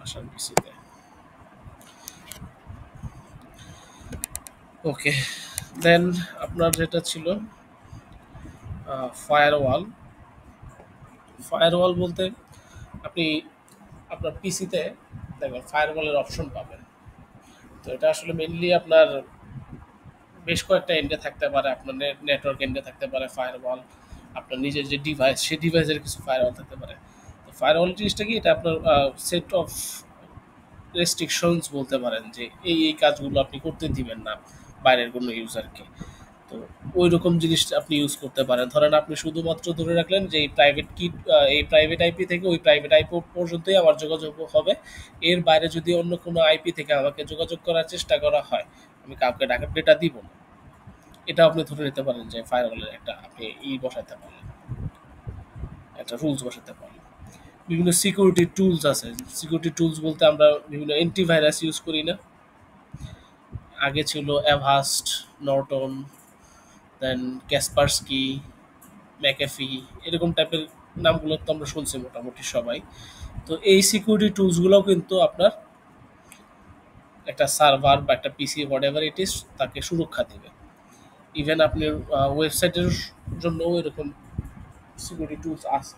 বাসার পিসিতে। ওকে, দেন আপনার যেটা ছিল ফায়ারওয়াল। ফায়ারওয়াল বলতে আপনি আপনার পিসিতে দেখবেন ফায়ারওয়ালের অপশন পাবেন। তো এটা আসলে মেইনলি আপনার বেশ কয়েকটা এন্ডে থাকতে পারে, আপনার নেটওয়ার্ক এন্ডে থাকতে পারে ফায়ারওয়াল, আপনার নিজের যে ডিভাইস সেই ডিভাইসের কিছু ফায়ারওয়াল থাকতে পারে। তো ফায়ারওয়াল জিনিসটা কি, এটা আপনার সেট অফ রেস্ট্রিকশনস বলতে পারেন, যে এই কাজগুলো আপনি করতে দিবেন না বাইরের কোনো ইউজারকে। তো ওই রকম জিনিস আপনি ইউজ করতে পারেন। ধরেন আপনি শুধুমাত্র ধরে রাখলেন যে এই প্রাইভেট কি, এই প্রাইভেট আইপি থেকে ওই প্রাইভেট আইপি পর্যন্তই আমার যোগাযোগ হবে। এর বাইরে যদি অন্য কোনো আইপি থেকে আমাকে যোগাযোগ করার চেষ্টা করা হয়, আমি কাউকে ডেটা দিব না। এটা আপনি ধরে নিতে পারেন যে ফায়ারওয়ালের একটা আপনি বসাতে পারেন, একটা রুলস বসাতে পারেন। বিভিন্ন সিকিউরিটি টুলস আছে। সিকিউরিটি টুলস বলতে আমরা বিভিন্ন অ্যান্টিভাইরাস ইউজ করি না? আগে ছিল অ্যাভাস্ট, নর্টন, দেন ক্যাসপারস্কি, ম্যাকেফি, এরকম টাইপের নামগুলো তো আমরা শুনছি মোটামুটি সবাই। তো এই সিকিউরিটি টুলসগুলোও কিন্তু আপনার একটা সার্ভার বা একটা পিসি হোয়াট এভার ইট ইজ তাকে সুরক্ষা দেবে। ইভেন আপনি ওয়েবসাইটের জন্যও এরকম সিকিউরিটি টুলস আছে।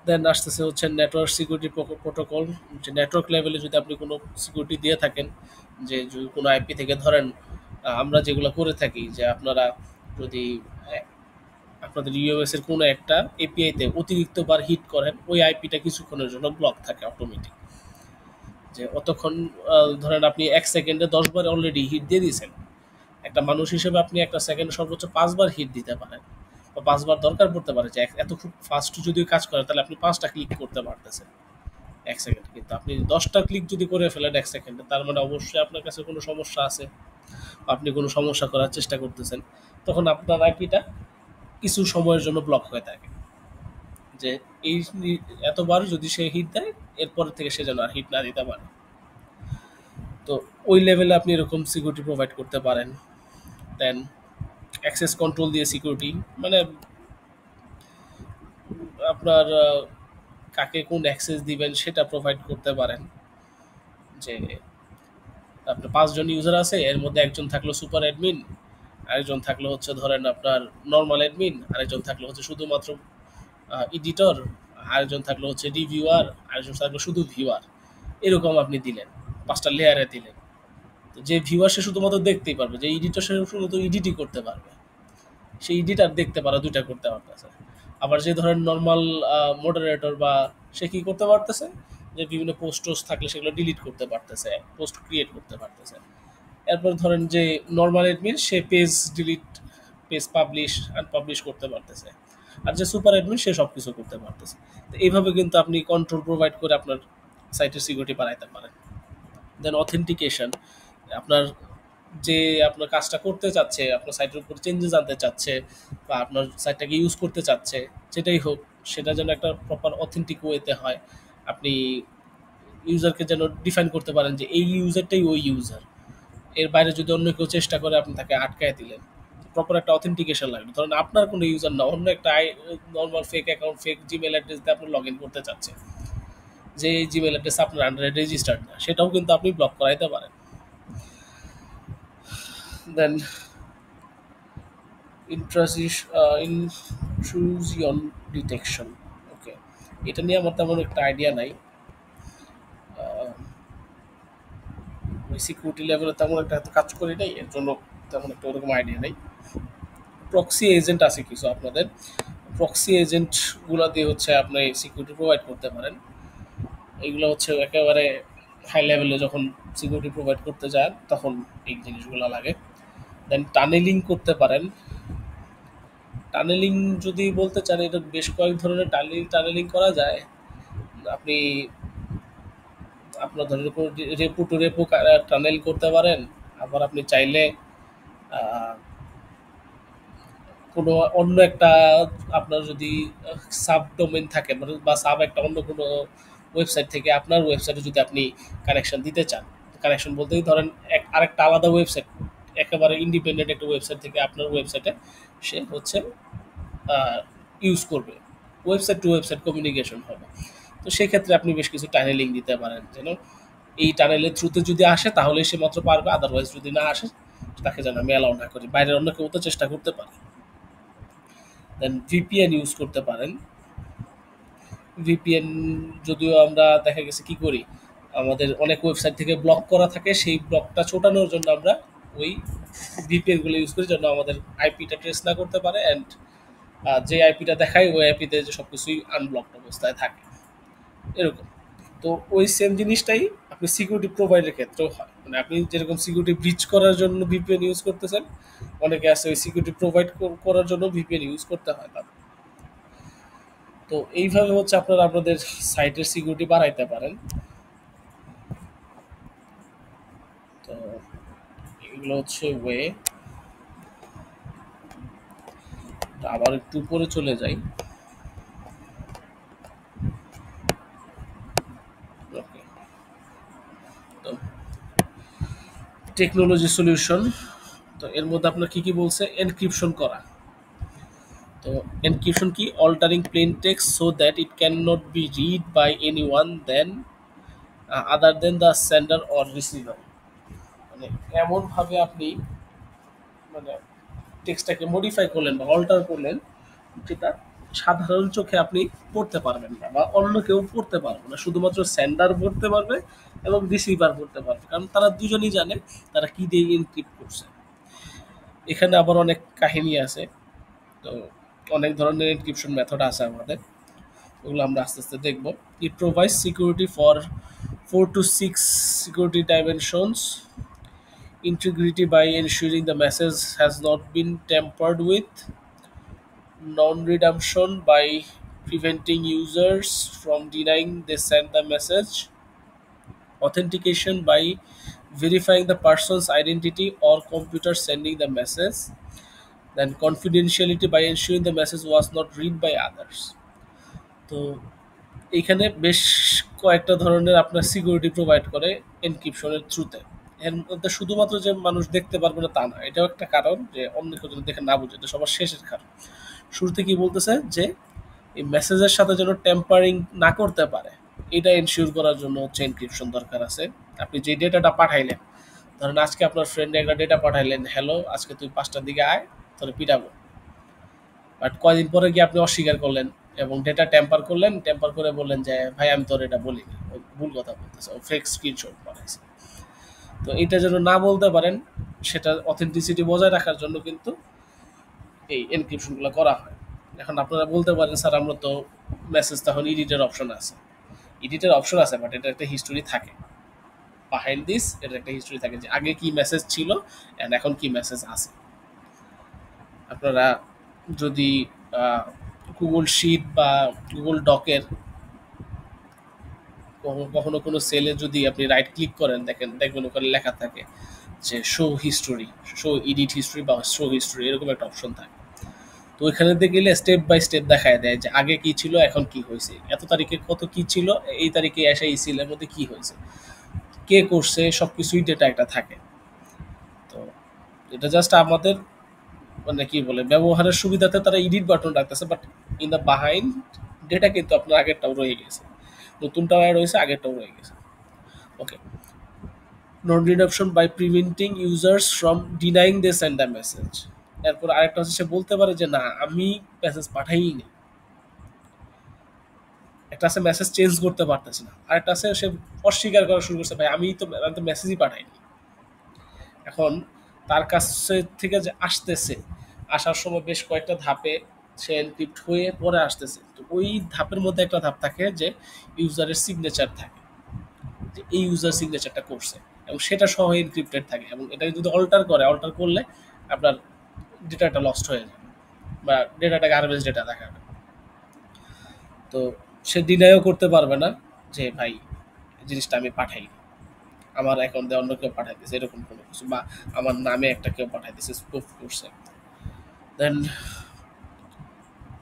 দেন আসতেছে হচ্ছে নেটওয়ার্ক সিকিউরিটি প্রোটোকল। যে নেটওয়ার্ক লেভেলে যদি আপনি কোনো সিকিউরিটি দিয়ে থাকেন, যে যদি কোনো আইপি থেকে ধরেন আমরা যেগুলো করে থাকি, যে আপনারা যদি আপনাদের ইউএস এর কোনো একটা এপিআইতে অতিরিক্ত বার হিট করেন, ওই আইপিটা কিছুক্ষণের জন্য ব্লক থাকে অটোমেটিক। যে অতক্ষণ ধরেন আপনি 1 সেকেন্ডে 10 বার অলরেডি হিট দিয়ে দিয়েছেন। একটা মানুষ হিসেবে আপনি একটা সেকেন্ডে সর্বোচ্চ 5 বার হিট দিতে পারেন, বা 5 বার দরকার পড়তে পারে। যে এত খুব ফাস্ট যদি কাজ করে তাহলে আপনি 5টা ক্লিক করতে পারতেছেন 1 সেকেন্ডে। কিন্তু আপনি 10টা ক্লিক যদি করে ফেলেন 1 সেকেন্ডে, তার মানে অবশ্যই আপনার কাছে কোনো সমস্যা আছে, আপনি কোনো সমস্যা করার চেষ্টা করতেছেন। তখন আপনার আইপিটা কিছু সময়ের জন্য ব্লক হয়ে থাকে। যে এই এতবার যদি সে হিট দেয়, এরপর থেকে সে যেন আর হিট না দিতে পারে। তো ওই লেভেলে আপনি এরকম সিকিউরিটি প্রোভাইড করতে পারেন। দেন অ্যাক্সেস কন্ট্রোল দিয়ে সিকিউরিটি, মানে আপনার কাকে কোন অ্যাক্সেস দিবেন সেটা প্রোভাইড করতে পারেন। যে আপনার 5 জন ইউজার আছে, এর মধ্যে একজন থাকলো সুপার অ্যাডমিন, আরেকজন থাকলো হচ্ছে ধরেন আপনার নর্মাল অ্যাডমিন, আরেকজন থাকলো হচ্ছে শুধুমাত্র এডিটর, আরেকজন থাকলো হচ্ছে রিভিউয়ার, আরেকজন থাকলো শুধু ভিউয়ার। এরকম আপনি দিলেন, 5টা লেয়ারে দিলেন। তো যে ভিউয়ার সে শুধুমাত্র দেখতেই পারবে, যে এডিটর সে শুধুমাত্র এডিটই করতে পারবে, সেই এডিট আর দেখতে পারা দুইটা করতে পারতেছে। আবার যে ধরেন নর্মাল মডারেটর বা সে কি করতে পারতেছে, যে বিভিন্ন পোস্ট টোস্ট থাকলে সেগুলো ডিলিট করতে পারতেছে, পোস্ট ক্রিয়েট করতে পারতেছে। এরপর ধরেন যে নর্মাল অ্যাডমিন, সে page delete, page publish unpublish করতে পারতেছে। আর যে সুপার অ্যাডমিন, সে সব কিছু করতে পারতেছে। তো এইভাবে কিন্তু আপনি কন্ট্রোল প্রোভাইড করে আপনার সাইটের সিকিউরিটি বাড়াইতে পারেন। দেন অথেন্টিকেশন, আপনার যে আপনার কাজটা করতে চাচ্ছে, আপনার সাইটের উপর চেঞ্জেস আনতে চাচ্ছে, বা আপনার সাইটটাকে ইউজ করতে চাচ্ছে, যেটাই হোক, সেটা যেন একটা প্রপার অথেন্টিক ওয়েতে হয়। আপনি ইউজারকে যেন ডিফাইন করতে পারেন যে এই ইউজারটাই ওই ইউজার। এর বাইরে যদি অন্য কেউ চেষ্টা করে, আপনি তাকে আটকায় দিলেন। প্রপার একটা অথেন্টিকেশন লাগবে। ধরেন আপনার কোনো ইউজার না, অন্য একটা normal fake account, fake Gmail address দিয়ে আপনি লগ ইন করতে চাচ্ছে, যে এই জিমেল অ্যাড্রেস আপনার আন্ডারে রেজিস্টার্ড না, সেটাও কিন্তু আপনি ব্লক করাইতে পারেন। দেন ইন্ট্রুশন ডিটেকশন। ওকে, এটা নিয়ে আমার তেমন একটা আইডিয়া নাই। ওই সিকিউরিটি লেভেলে তেমন একটা এত কাজ করি নাই, এর জন্য তেমন একটা ওরকম আইডিয়া নেই। প্রক্সি এজেন্ট আছে কিছু আপনাদের। প্রক্সি এজেন্টগুলো দিয়ে হচ্ছে আপনি সিকিউরিটি প্রোভাইড করতে পারেন। এইগুলো হচ্ছে একেবারে হাই লেভেলে যখন সিকিউরিটি প্রোভাইড করতে যান, তখন এই জিনিসগুলো লাগে। দেন টানেলিং করতে পারেন। টানেলিং যদি বলতে চান, এটা বেশ কয়েক ধরনের টানেলিং করা যায়। আপনি আপনার ধরেন কোনো রেপো টু রেপো টানেল করতে পারেন। আবার আপনি চাইলে আহ, কোনো অন্য একটা, আপনার যদি সাব ডোমেন থাকে, মানে বা সাব একটা অন্য কোনো ওয়েবসাইট থেকে আপনার ওয়েবসাইটে যদি আপনি কানেকশন দিতে চান, কানেকশন বলতেই ধরেন আরেকটা আলাদা ওয়েবসাইট, একেবারে ইন্ডিপেন্ডেন্ট একটা ওয়েবসাইট থেকে আপনার ওয়েবসাইটে সে হচ্ছে ইউজ করবে, ওয়েবসাইট টু ওয়েবসাইট কমিউনিকেশন হবে। তো সেক্ষেত্রে আপনি বেশ কিছু টানেলিং দিতে পারেন যেন এই টানেলের থ্রুতে যদি আসে তাহলে সে মাত্র পারবে, আদারওয়াইজ যদি না আসে তাকে যেন আমি অ্যালাউ না করি, বাইরের অন্য কেউ তো চেষ্টা করতে পারে। দেন ভিপিএন ইউজ করতে পারেন। ভিপিএন যদিও আমরা দেখা গেছে কি করি, আমাদের অনেক ওয়েবসাইট থেকে ব্লক করা থাকে, সেই ব্লকটা ছোটানোর জন্য আমরা ওই ভিপিএন গুলো ইউজ করি যেন আমাদের আইপিটা ট্রেস না করতে পারে, অ্যান্ড যে আইপিটা দেখায় ওই আইপিতে যে সব কিছুই আনব্লকড অবস্থায় থাকে এরকম। তো ওই সেম জিনিসটাই আপনি সিকিউরিটি প্রোভাইডের ক্ষেত্রেও হয়, মানে আপনি যেরকম সিকিউরিটি ব্রিচ করার জন্য ভিপিএন ইউজ করতেছেন, অনেকে আছে ওই সিকিউরিটি প্রোভাইড করার জন্য ভিপিএন ইউজ করতে হয় তাদের। তো এইভাবে হচ্ছে আপনারা আপনাদের সাইটের সিকিউরিটি বাড়াইতে পারেন। তো এগুলো হচ্ছে ওয়ে। আবার একটু উপরে চলে যাই। ওকে, তো টেকনোলজি সলিউশন, তো এর মধ্যে আপনার কি কি বলছে, এনক্রিপশন করা। তো এনক্রিপশন কি, altering plain text so that it can not be read by anyone then other than the sender or receiver. মানে এমনভাবে আপনি মানে টেক্সটটাকে মডিফাই করলেন বা অল্টার করলেন যেটা সাধারণ চোখে আপনি পড়তে পারবেন না বা অন্য কেউ পড়তে পারবে না, শুধুমাত্র সেন্ডার পড়তে পারবে এবং রিসিভার পড়তে পারবে, কারণ তারা দুজনই জানে তারা কি দিয়ে এনক্রিপ্ট করছে। এখানে আবার অনেক কাহিনী আছে। তো অনেক ধরনের এনক্রিপশন মেথড আছে আমাদের, ওগুলো আমরা আস্তে আস্তে দেখব। ইট provides security for 4 to 6 security dimensions, integrity by ensuring the message has not been tampered with, non-redemption by preventing users from denying they sent the message, authentication by verifying the person's identity or computer sending the message, then confidentiality by ensuring the message was not read by others. তো এইখানে বেশ কয়েকটা ধরনের আপনার security provide করে এনক্রিপশনের থ্রুতে। এর মধ্যে শুধুমাত্র যে মানুষ দেখতে পারবে না তা না, এটাও একটা কারণ যে অন্য কেউ যেন দেখে না বুঝে, এটা সবার শেষের কারণ। শুরুতে কি বলতেছে যে এই মেসেজের সাথে যেন টেম্পারিং না করতে পারে, এটা এনশিওর করার জন্য হচ্ছে এনক্রিপশন দরকার আছে। আপনি যে ডেটাটা পাঠাইলেন, ধরেন আজকে আপনার ফ্রেন্ডে একটা ডেটা পাঠাইলেন, হ্যালো আজকে তুই 5টার দিকে আয়, তোরে পিটাবো। বাট কয়দিন পরে গিয়ে আপনি অস্বীকার করলেন এবং ডেটা ট্যাম্পার করলেন, ট্যাম্পার করে বললেন যে ভাই আমি তোর এটা বলিনি, ও ভুল কথা বলতেছে, ও ফেক স্ক্রিনশট পাঠাইছে। তো এটা যেন না বলতে পারেন, সেটা অথেন্টিসিটি বজায় রাখার জন্য কিন্তু এই এনক্রিপশনগুলো করা হয়। এখন আপনারা বলতে পারেন স্যার আমরা তো মেসেজ তখন এডিটের অপশন আছে, এডিটের অপশন আছে বাট এটা একটা হিস্টোরি থাকে বিহাইন্ড দিস, এটা একটা হিস্টোরি থাকে যে আগে কি মেসেজ ছিল অ্যান্ড এখন কি মেসেজ আছে। আপনারা যদি গুগল শিট বা গুগল ডকের কখনো কোনো সেলে যদি আপনি রাইট ক্লিক করেন, দেখবেন ওখানে লেখা থাকে যে show history, show edit history বা শো হিস্টোরি, এরকম একটা অপশন থাকে। তো ওইখানে গেলে স্টেপ বাই স্টেপ দেখায় দেয় যে আগে কি ছিল এখন কি হয়েছে, এত তারিখে কত কি ছিল, এই তারিখে এসে এই সিলের মধ্যে কি হয়েছে, কে করছে, সব কিছুই ডেটা একটা থাকে। তো এটা জাস্ট আমাদের মানে কি বলে ব্যবহারের সুবিধাতে তারা এডিট বাটন রাখতেছে, but in the behind data কিন্তু আপনার আগেরটাও রয়ে গেছে, নতুনটাও রয়েছে, আগেরটাও রয়ে গেছে। Okay, non repudiation by preventing users from denying they send the message. এরপর আরেকটা হচ্ছে সে বলতে পারে যে না আমি মেসেজ পাঠাইনি। একটা আছে মেসেজ চেঞ্জ করতে পারতেছে না, আরেকটা আছে সে অস্বীকার করা শুরু করছে ভাই আমি তো মেসেজই পাঠাইনি। এখন তার কাছে থেকে যে আসতেছে, আসার সময় বেশ কয়েকটা ধাপে সে এনক্রিপ্ট হয়ে পরে আসতেছে, তো ওই ধাপের মধ্যে একটা ধাপ থাকে যে ইউজারের সিগনেচার থাকে, যে এই ইউজার সিগনেচারটা করছে এবং সেটা সহ এনক্রিপ্টেড থাকে, এবং এটা যদি অল্টার করলে আপনার ডেটাটা লস্ট হয়ে যাবে বা ডেটাটা গার্বেজ ডেটা দেখাবে। তো সে ডিনাইও করতে পারবে না যে ভাই জিনিসটা আমি পাঠাই, আমার অ্যাকাউন্টে অন্য কেউ পাঠাইতেছে এরকম কোনো কিছু, বা আমার নামে একটা কেউ পাঠাইতেছে স্পুফ করছে। Then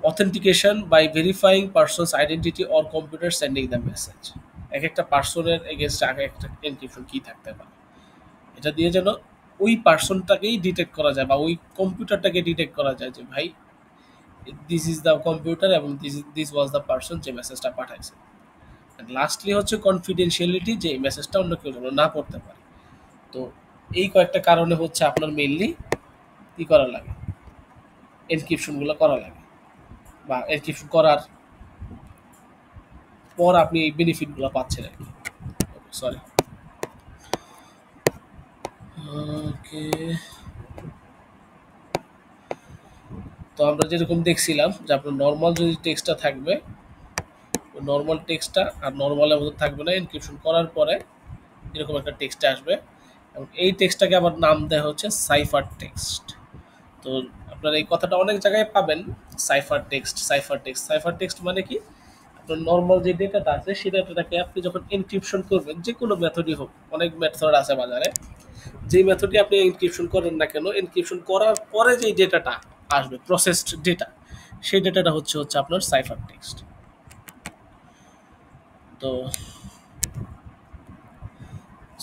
authentication by verifying person's identity or computer sending the message. এক একটা পার্সনের এগেনস্ট আগে একটা এনক্রিপশন কি থাকতে পারে, এটা দিয়ে যেন ওই পার্সনটাকেই ডিটেক্ট করা যায় বা ওই কম্পিউটারটাকে ডিটেক্ট করা যায় যে ভাই দিস ইজ দ্য কম্পিউটার এবং দিস ওয়াজ দ্য পার্সন যে মেসেজটা পাঠাইছে। লাস্টলি হচ্ছে কনফিডেন্সিয়ালিটি, যে এই মেসেজটা অন্য কেউ যেন না পড়তে পারে। তো এই কয়েকটা কারণে হচ্ছে আপনার মেইনলি কি করা লাগে, এনক্রিপশনগুলো করা লাগে, বা এনক্রিপশন করার পর আপনি এই বেনিফিটগুলো পাচ্ছেন আর কি। সরি। ওকে, তো আমরা যেরকম দেখছিলাম যে আপনার নর্মাল যদি টেক্সটটা থাকবে, নর্মাল টেক্সটটা আর নর্মালের মধ্যে থাকবে না, এনক্রিপশন করার পরে এরকম একটা টেক্সট আসবে, এবং এই টেক্সটটাকে আবার নাম দেওয়া হচ্ছে সাইফার টেক্সট। তো আপনার এই কথাটা অনেক জায়গায় পাবেন, cipher text, cipher text. Cipher text মানে কি, আপনার নর্মাল যে ডেটাটা আছে সেই ডেটাটাকে আপনি যখন এনক্রিপশন করবেন, যে কোনো মেথডই হোক, অনেক মেথড আছে বাজারে, যে মেথডে আপনি এনক্রিপশন করেন না কেন, এনক্রিপশন করার পরে যে ডেটাটা আসবে, প্রসেসড ডেটা, সেই ডেটাটা হচ্ছে হচ্ছে আপনার সাইফার টেক্সট। তো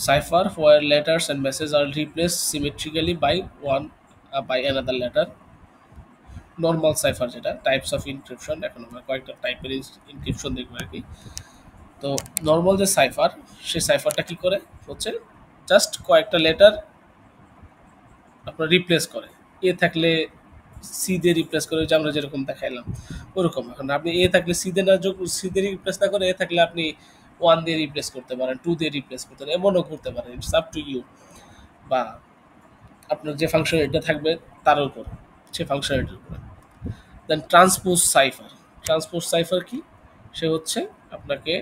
cipher where letters and messages are replaced symmetrically by one by another letter. Normal cipher, যেটা টাইপস অফ ইনক্রিপশন, এখন আমরা কয়েকটা টাইপের ইনক্রিপশন দেখবো আর কি। তো নর্মাল যে সাইফার, সেই সাইফারটা কি করে হচ্ছে, জাস্ট কয়েকটা লেটার আপনার রিপ্লেস করে, এ থাকলে সি দিয়ে রিপ্লেস করে, যে আমরা যেরকম দেখাইলাম ওরকম। এখন আপনি এ থাকলে সি দিয়ে না, সি দিয়ে রিপ্লেস না করে এ থাকলে আপনি ওয়ান দিয়ে রিপ্লেস করতে পারেন, টু দিয়ে রিপ্লেস করতে পারেন, এমনও করতে পারেন, ইটস আপ টু ইউ। বা আপনার যে ফাংশনালিটিটা থাকবে তার উপর, সে ফাংশনালিটির উপরে। দেন ট্রান্সপোজ সাইফার। ট্রান্সপোজ সাইফার কি, সে হচ্ছে আপনাকে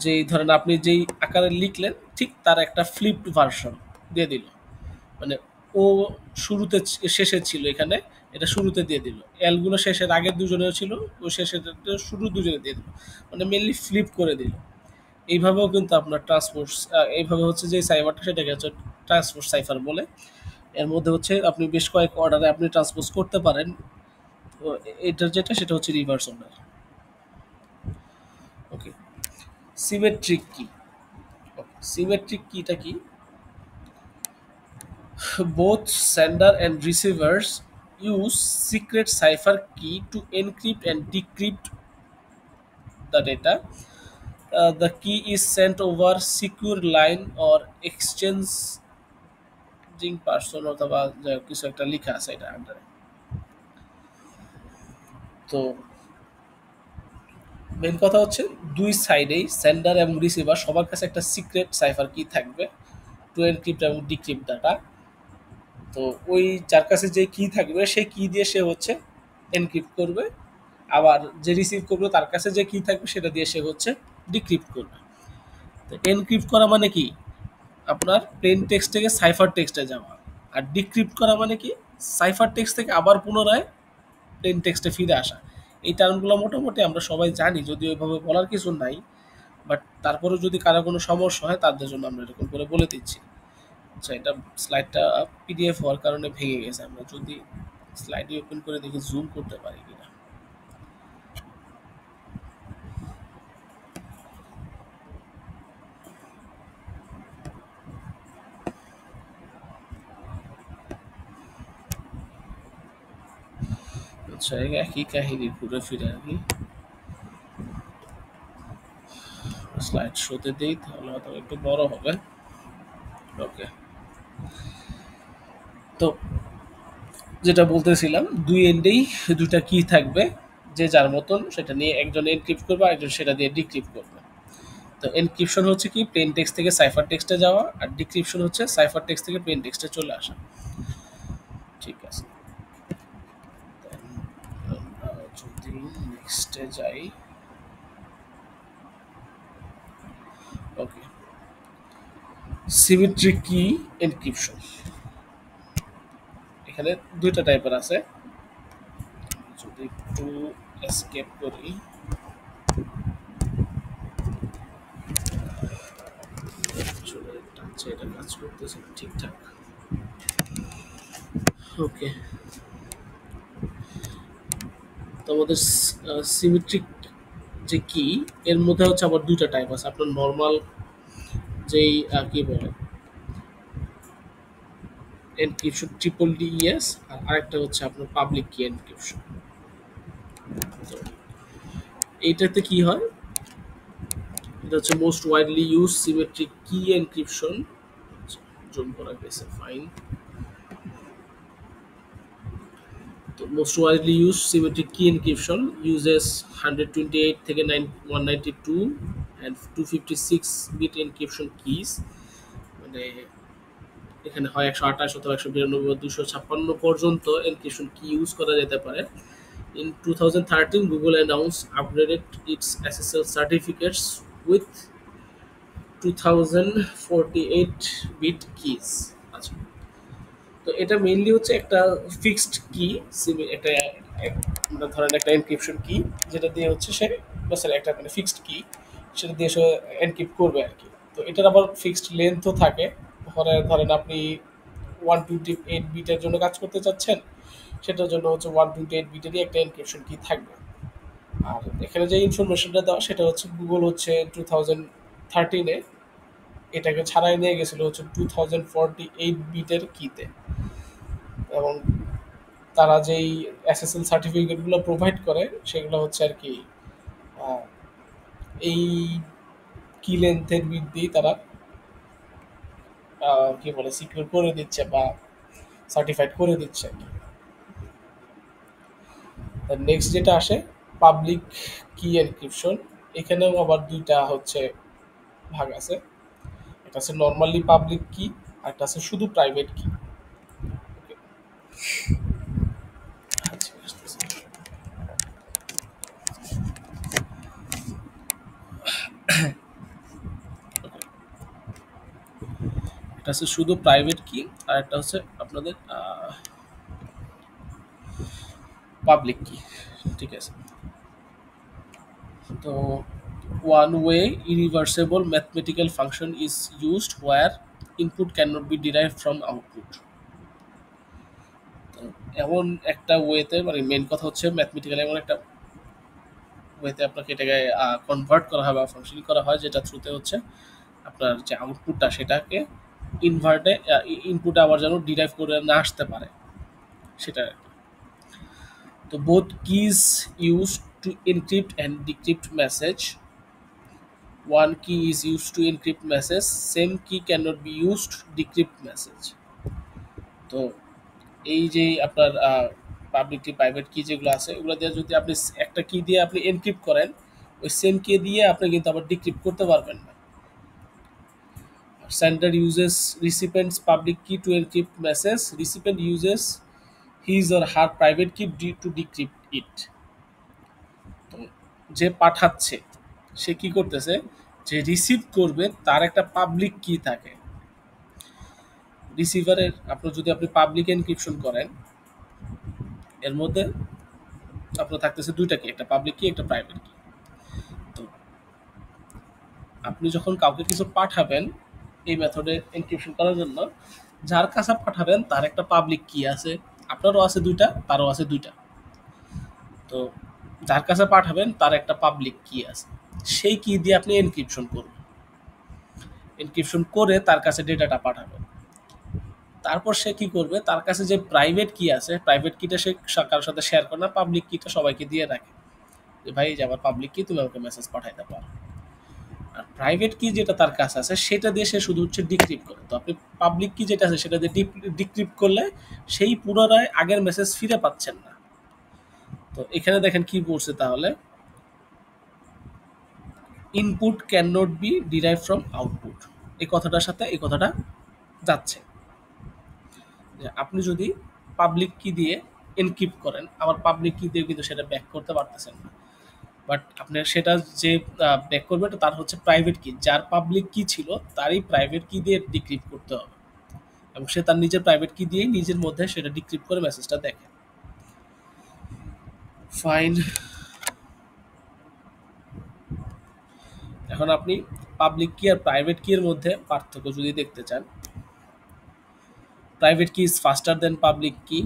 যেই ধরেন আপনি যেই আকারে লিখলেন ঠিক তার একটা ফ্লিপড ভার্সন দিয়ে দিল, মানে ও শুরুতে শেষে ছিল এখানে, এটা শুরুতে দিয়ে দিল, এলগুলো শেষের আগের দুজনেও ছিল, ও শেষের শুরু দুজনে দিয়ে দিল, মানে মেনলি ফ্লিপ করে দিল। এইভাবেও কিন্তু আপনার ট্রান্সপোর্ট, এইভাবে হচ্ছে যে সাইফারটা, সেটাকে হচ্ছে ট্রান্সপোর্ট সাইফার বলে। এর মধ্যে হচ্ছে আপনি বেশ কয়েক অর্ডারে আপনি ট্রান্সপোজ করতে পারেন। তো এটার যেটা, সেটা হচ্ছে রিভার্স অর্ডার। ওকে, সিমেট্রিক কি, সিমেট্রিক কিটা কি, both sender and receivers use secret cipher key to encrypt and decrypt the data. The key is sent over secure line or exchanging person অথবা কিছু একটা লেখা আছে এটা আন্ডারে। তো মেন কথা হচ্ছে দুই সাইডেই সেন্ডার এবং রিসিভার সবার কাছে একটা সিক্রেট সাইফার কি থাকবে টু এনক্রিপ্ট এবং ডিক্রিপ্ট ডাটা। তো ওই যার কাছে যে কি থাকবে সেই কি দিয়ে সে হচ্ছে এনক্রিপ্ট করবে, আবার যে রিসিভ করবে তার কাছে যে কি থাকবে সেটা দিয়ে সে হচ্ছে ডিক্রিপ্ট করবে। তো এনক্রিপ্ট করা মানে কি, আপনার প্লেন টেক্সট থেকে সাইফার টেক্সটে যাওয়া, আর ডিক্রিপ্ট করা মানে কি, সাইফার টেক্সট থেকে আবার পুনরায় প্লেন টেক্সটে ফিরে আসা। এই টার্মগুলো মোটামুটি আমরা সবাই জানি, যদিও ওইভাবে বলার কিছু নাই, বাট তারপরেও যদি কারো কোনো সমস্যা হয় তাদের জন্য আমরা এরকম করে বলে দিচ্ছি। আচ্ছা, এটা স্লাইডটা পিডিএফ হওয়ার কারণে ভেঙে গেছে, আমরা যদি স্লাইডে ওপেন করে দেখি জুম করতে পারি কিনা। আচ্ছা, একই কাহিনী ঘুরে ফিরে আর কি। স্লাইড শোতে দিই, তাহলে হয়তো একটু বড় হবে। ওকে, তো যেটা বলতেছিলাম, দুই এন্ডেই দুইটা কি থাকবে, যে যার মতন সেটা নিয়ে একজন এনক্রিপ্ট করবে, আরেকজন সেটা দিয়ে ডিক্রিপ্ট করবে। তো এনক্রিপশন হচ্ছে কি প্লেন টেক্সট থেকে সাইফার টেক্সটে যাওয়া, আর ডিক্রিপশন হচ্ছে সাইফার টেক্সট থেকে প্লেন টেক্সটে চলে আসা। ঠিক আছে, আমরা যদি নেক্সটে যাই। ওকে, সিমেট্রিক কি এনক্রিপশন, এখানে দুইটা টাইপের আছে। যদি একটু এসকেপ করি, এটা কাজ করতেছে ঠিকঠাক। ওকে, তো আমাদের সিমেট্রিক যে কি, এর মধ্যে হচ্ছে আবার দুইটা টাইপ আছে। আপনার নর্মাল যেই কি বলে এনক্রিপশন ট্রিপল ডিএস, আর আরেকটা হচ্ছে আপনার পাবলিক কি এনক্রিপশন। এইটাতে কি হয়, এটা হচ্ছে মোস্ট ওয়াইডলি ইউজ সিমেট্রিক কি এনক্রিপশন। জুম করা গেছে, ফাইন। তো মোস্ট ওয়াইডলি ইউজ সিমেট্রিক কি এনক্রিপশন ইউজেস 128 থেকে 192 অ্যান্ড 256 বিট এনক্রিপশন কিজ। মানে এখানে হয় 128 অথবা 192 বা 256 পর্যন্ত এনক্রিপশন কি ইউজ করা যেতে পারে। In 2013, Google announced upgraded its SSL certificates with 2048 bit keys। আচ্ছা, তো এটা মেইনলি হচ্ছে একটা ফিক্সড কি, একটা মানে ধরেন একটা এনক্রিপশন কি, যেটা দিয়ে হচ্ছে সে সরি একটা মানে ফিক্সড কি, সেটা দিয়ে সে এনক্রিপ্ট করবে আর কি। তো এটার আবার ফিক্সড লেন্থও থাকে। ধরেন আপনি 128 বিটের জন্য কাজ করতে চাচ্ছেন, সেটার জন্য হচ্ছে 128 বিটেরই একটা এনক্রিপশন কি থাকবে। আর এখানে যে ইনফরমেশনটা দেওয়া সেটা হচ্ছে গুগল হচ্ছে 2013-এ এটাকে ছাড়াই নিয়ে গেছিল হচ্ছে 2048 বিটের কিতে। এবং তারা যেই এসএসএল সার্টিফিকেটগুলো প্রোভাইড করে সেগুলো হচ্ছে আর কি আহ, এই কি লেন্থের বিট দিয়ে তারা কি বলে সিকিউর করে দিচ্ছে বা সার্টিফাইড করে দিচ্ছে। নেক্সট যেটা আসে পাবলিক কি এনক্রিপশন। এখানেও আবার দুইটা হচ্ছে ভাগ আছে, একটা আছে নর্মালি পাবলিক কি, আর একটা আছে শুধু প্রাইভেট কি। আচ্ছা, একটা হচ্ছে শুধু প্রাইভেট কি, আর একটা হচ্ছে আপনাদের পাবলিক কি। ঠিক আছে, তো one way irreversible mathematical function is used where input cannot be derived from output। তো এমন একটা ওয়েতে মানে মেন কথা হচ্ছে ম্যাথমেটিক্যাল এমন একটা ওয়েতে আপনাকে এটাকে কনভার্ট করা হয় বা ফাংশনিং করা হয় যেটা থ্রুতে হচ্ছে আপনার যে আউটপুটটা সেটাকে ইনভার্টে ইনপুটে আবার যেন ডিরাইভ করে না আসতে পারে সেটা। তো both keys use to encrypt and decrypt message. One key is used to encrypt message, same key cannot be used to decrypt message। তো এই যে আপনার পাবলিক কি প্রাইভেট কি যেগুলো আছে ওগুলো দিয়ে যদি আপনি একটা কি দিয়ে আপনি এনক্রিপ্ট করেন, ওই সেম কি দিয়ে আপনি কিন্তু আবার ডিক্রিপ্ট করতে পারবেন না। Sender uses recipient's public key to encrypt message, recipient uses his or her private key to decrypt it। তো যে পাঠাচ্ছে সে কি করতেছে, যে রিসিভ করবে তার একটা পাবলিক কি থাকে। রিসিভারের আপনার যদি আপনি পাবলিক এনক্রিপশন করেন, এর মধ্যে আপনার থাকতেছে দুইটা কি, একটা পাবলিক কি একটা প্রাইভেট কি। তো আপনি যখন কাউকে কিছু পাঠাবেন এই মেথডে এনক্রিপশন করার জন্য, যার কাছে পাঠাবেন তার একটা পাবলিক কি আছে, আপনারও আছে দুইটা, তারও আছে দুইটা। তো যার কাছে পাঠাবেন তার একটা পাবলিক কি আছে, সেই কি দিয়ে আপনি এনক্রিপশন করবেন, এনক্রিপশন করে তার কাছে ডেটাটা পাঠাবেন। তারপর সে কি করবে, তার কাছে যে প্রাইভেট কি আছে, প্রাইভেট কিটা সে কারোর সাথে শেয়ার করে না, পাবলিক কিটা সবাইকে দিয়ে রাখে যে ভাই যে আমার পাবলিক কি, তুমি আমাকে মেসেজ পাঠাইতে পারো। আর প্রাইভেট কি যেটা তার কাছে আছে সেটা দিয়ে সে শুধু হচ্ছে ডিক্রিপ্ট করে। তো আপনি পাবলিক কি যেটা আছে সেটা দিয়ে ডিক্রিপ্ট করলে সেই পুনরায় আগের মেসেজ ফিরে পাচ্ছেন না। তো এখানে দেখেন কি বলছে তাহলে, input can not be derive from output. এই কথাটার সাথে এই কথাটা যাচ্ছে যে আপনি যদি পাবলিক কি দিয়ে এনক্রিপ্ট করেন, আমার পাবলিক কি দিয়ে কিন্তু সেটা ব্যাক করতে পারতেছেন না। বাট আপনার সেটা যে ব্যাক করবে তার হচ্ছে প্রাইভেট কি, যার পাবলিক কি ছিল তারই প্রাইভেট কি দিয়ে ডিক্রিপ্ট করতে হবে, এবং সে তার নিজের প্রাইভেট কি দিয়েই নিজের মধ্যে সেটা ডিক্রিপ্ট করে মেসেজটা দেখে। ফাইন। এখন আপনি পাবলিক কি আর প্রাইভেট কি এর মধ্যে পার্থক্য যদি দেখতে চান, private key is ফাস্টার then public কি,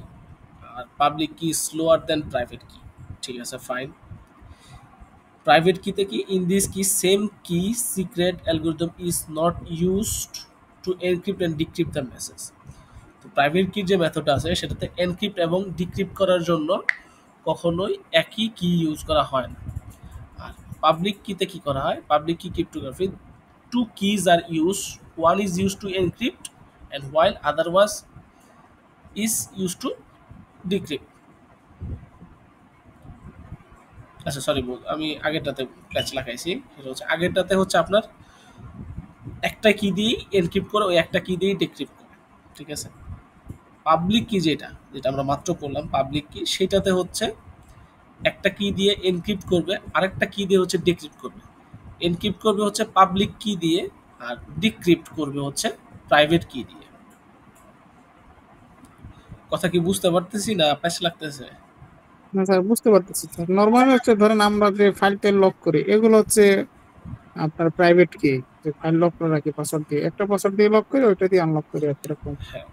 আর public key is slower then private কি। ঠিক আছে, ফাইন। প্রাইভেট কিতে কি, ইন দিস কি সেম কি secret algorithm is not used to encrypt and decrypt the message. তো প্রাইভেট কির যে মেথডটা আছে সেটাতে এনক্রিপ্ট এবং ডিক্রিপ্ট করার জন্য কখনোই একই কি ইউজ করা হয় না। আর পাবলিক কিতে কি করা হয়, public key cryptography, two keys are use, one is use to encrypt and while other was is used to decrypt. আচ্ছা সরি, আমি আগেরটাতে প্যাচ লাগাইছি। সেটা হচ্ছে আগেরটাতে হচ্ছে আপনার একটা কি দিয়েই এনক্রিপ্ট করে, ওই একটা কি দিয়েই ডিক্রিপ্ট করে, ঠিক আছে। পাবলিক কি যেটা যেটা আমরা মাত্র করলাম পাবলিক কি, সেটাতে হচ্ছে একটা কি দিয়ে এনক্রিপ্ট করবে, আরেকটা কি দিয়ে হচ্ছে ডিক্রিপ্ট করবে। এনক্রিপ্ট করবে হচ্ছে পাবলিক কি দিয়ে, আর ডিক্রিপ্ট করবে হচ্ছে প্রাইভেট কি দিয়ে। কথা কি বুঝতে পারতেছি না প্যাচ লাগতেছে? না স্যার, বুঝতে পারতেছি স্যার। নর্মালি হচ্ছে ধরেন আমরা যে ফাইলটা লক করি এগুলো হচ্ছে আপনার প্রাইভেট কি, যে ফাইল লক করে রাখি পাসওয়ার্ড দিয়ে, একটা পাসওয়ার্ড দিয়ে লক করি, ওইটা দিয়ে আনলক করি এরকম। হ্যাঁ,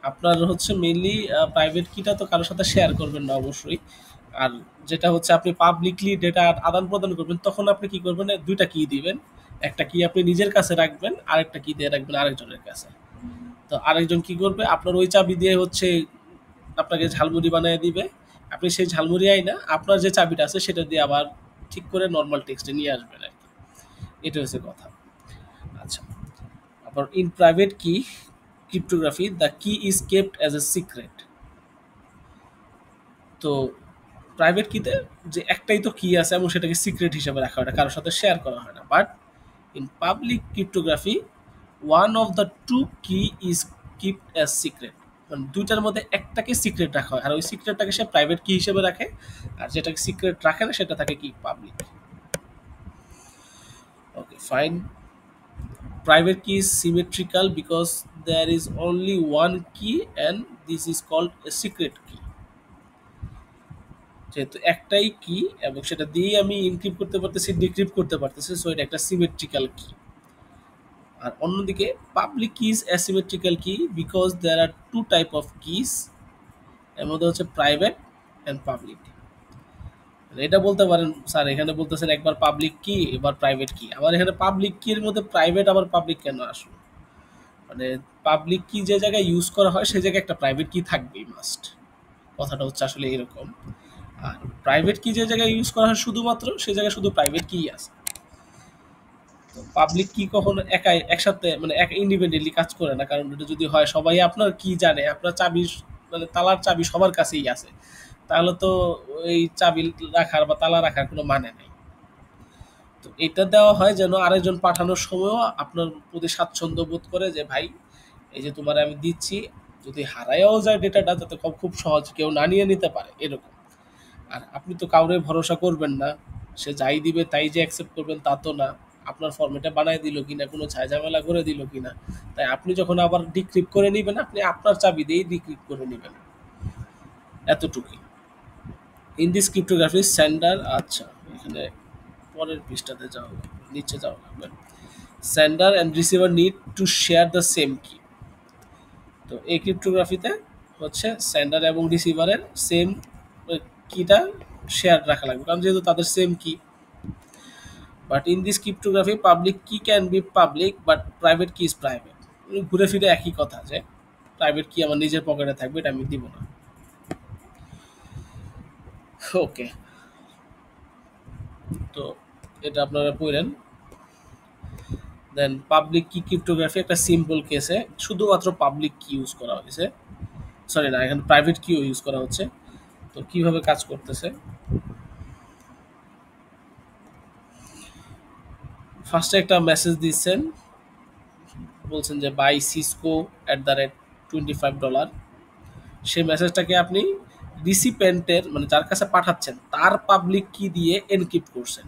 আপনার হচ্ছে মেইনলি প্রাইভেট কিটা তো কারোর সাথে শেয়ার করবেন না অবশ্যই। আর যেটা হচ্ছে আপনি পাবলিকলি ডেটা আদান প্রদান করবেন, তখন আপনি কি করবেন, দুইটা কি দিবেন। একটা কি আপনি নিজের কাছে রাখবেন, আরেকটা কি দিয়ে রাখবেন আরেকজনের কাছে। তো আরেকজন কি করবে, আপনার ওই চাবি দিয়ে হচ্ছে আপনাকে ঝালমুড়ি বানিয়ে দিবে। আপনি সেই ঝালমুড়ি আইনা আপনার যে চাবিটা আছে সেটা দিয়ে আবার ঠিক করে নর্মাল টেক্সটে নিয়ে আসবেন আর কি। এটা হচ্ছে কথা। আচ্ছা, আবার ইন প্রাইভেট কি ক্রিপ্টোগ্রাফি দ্য কি is kept as a secret. তো প্রাইভেট কিতে যে একটাই তো কি আছে এবং সেটাকে সিক্রেট হিসেবে রাখা হয় না, কারোর সাথে শেয়ার করা হয় না। But in public cryptography one of the two key is keep as secret. মানে দুইটার মধ্যে একটাকে সিক্রেট রাখা হয়, আর ওই সিক্রেটটাকে সে প্রাইভেট কি হিসেবে রাখে, আর যেটাকে সিক্রেট রাখে না সেটা থাকে কি public. Okay fine. Private key is symmetrical because there is only one key and this is called a secret key. যেহেতু একটাই কি এবং সেটা দিয়েই আমি ইনক্রিপ্ট করতে পারতেছি, ডিক্রিপ্ট করতে পারতেছি, সো এটা একটা সিমেট্রিক্যাল কি। আর অন্যদিকে public key is asymmetrical key because there are two type of keys, এর মধ্যে হচ্ছে প্রাইভেট অ্যান্ড পাবলিক। এটা বলতে পারেন স্যার এখানে বলতেছেন একবার পাবলিক কি এবার প্রাইভেট কি, আবার এখানে পাবলিক কির মধ্যে প্রাইভেট আবার পাবলিক কেন আসলো? মানে পাবলিক কি যে জায়গায় ইউজ করা হয় সেই জায়গায় একটা প্রাইভেট কি থাকবেই মাস্ট। কথাটা হচ্ছে আসলে এরকম। আর প্রাইভেট কি যে জায়গায় ইউজ করা হয় শুধুমাত্র সেই জায়গায় শুধু প্রাইভেট কি আছে। তো পাবলিক কি কখনো একাই একসাথে মানে এক ইন্ডিপেন্ডেন্টলি কাজ করে না, কারণ এটা যদি হয় সবাই আপনার কি জানে, আপনার চাবি মানে তালার চাবি সবার কাছেই আছে, তাহলে তো ওই চাবি রাখার বা তালা রাখার কোনো মানে নেই। তো এটা দেওয়া হয় যেন আরেকজন পাঠানোর সময়ও আপনার প্রতি স্বাচ্ছন্দ্য বোধ করে যে ভাই এই যে তোমার আমি দিচ্ছি, যদি হারায়ও যায় ডেটাটা যাতে খুব সহজ কেউ না নিয়ে নিতে পারে এরকম। আর আপনি তো কাউরে ভরসা করবেন না, সে যাই দিবে তাই যে অ্যাকসেপ্ট করবেন তা তো না। আপনার ফর্মেটে বানায় দিল কিনা, কোনো ঝামেলা করে দিল কিনা, তাই আপনি যখন আবার ডিক্রিপ্ট করে নেবেন আপনি আপনার চাবি দিয়েই ডিক্রিপ্ট করে নেবেন, এতটুকুই। ইন দিস ক্রিপ্টোগ্রাফি সেন্ডার, আচ্ছা এখানে পরের পৃষ্ঠাতে যাওয়া লাগবে, নিচে যাওয়া লাগবে। Sender and receiver need to share the same কি। তো এই ক্রিপ্টোগ্রাফিতে হচ্ছে সেন্ডার এবং রিসিভারের সেম কিটা শেয়ার রাখা লাগবে, কারণ যেহেতু তাদের same key. But in this cryptography public key can be public but private key is private. ঘুরে ফিরে একই কথা যে প্রাইভেট কি আমার নিজের পকেটে থাকবে, এটা আমি দিব না। ওকে, তো এটা আপনারা পড়লেন। দেন পাবলিক কি ক্রিপ্টোগ্রাফি একটা সিম্পল কেসে শুধুমাত্র পাবলিক কি ইউজ করা হয়েছে, সরি না এখানে প্রাইভেট কিও ইউজ করা হচ্ছে। তো কিভাবে কাজ করতেছে, ফার্স্টে একটা মেসেজ দিচ্ছেন, বলছেন যে বাই সিসকো @25 $। সেই মেসেজটাকে আপনি রিসিপেন্টের মানে যার কাছে পাঠাচ্ছেন তার পাবলিক কি দিয়ে এনক্রিপ্ট করছেন।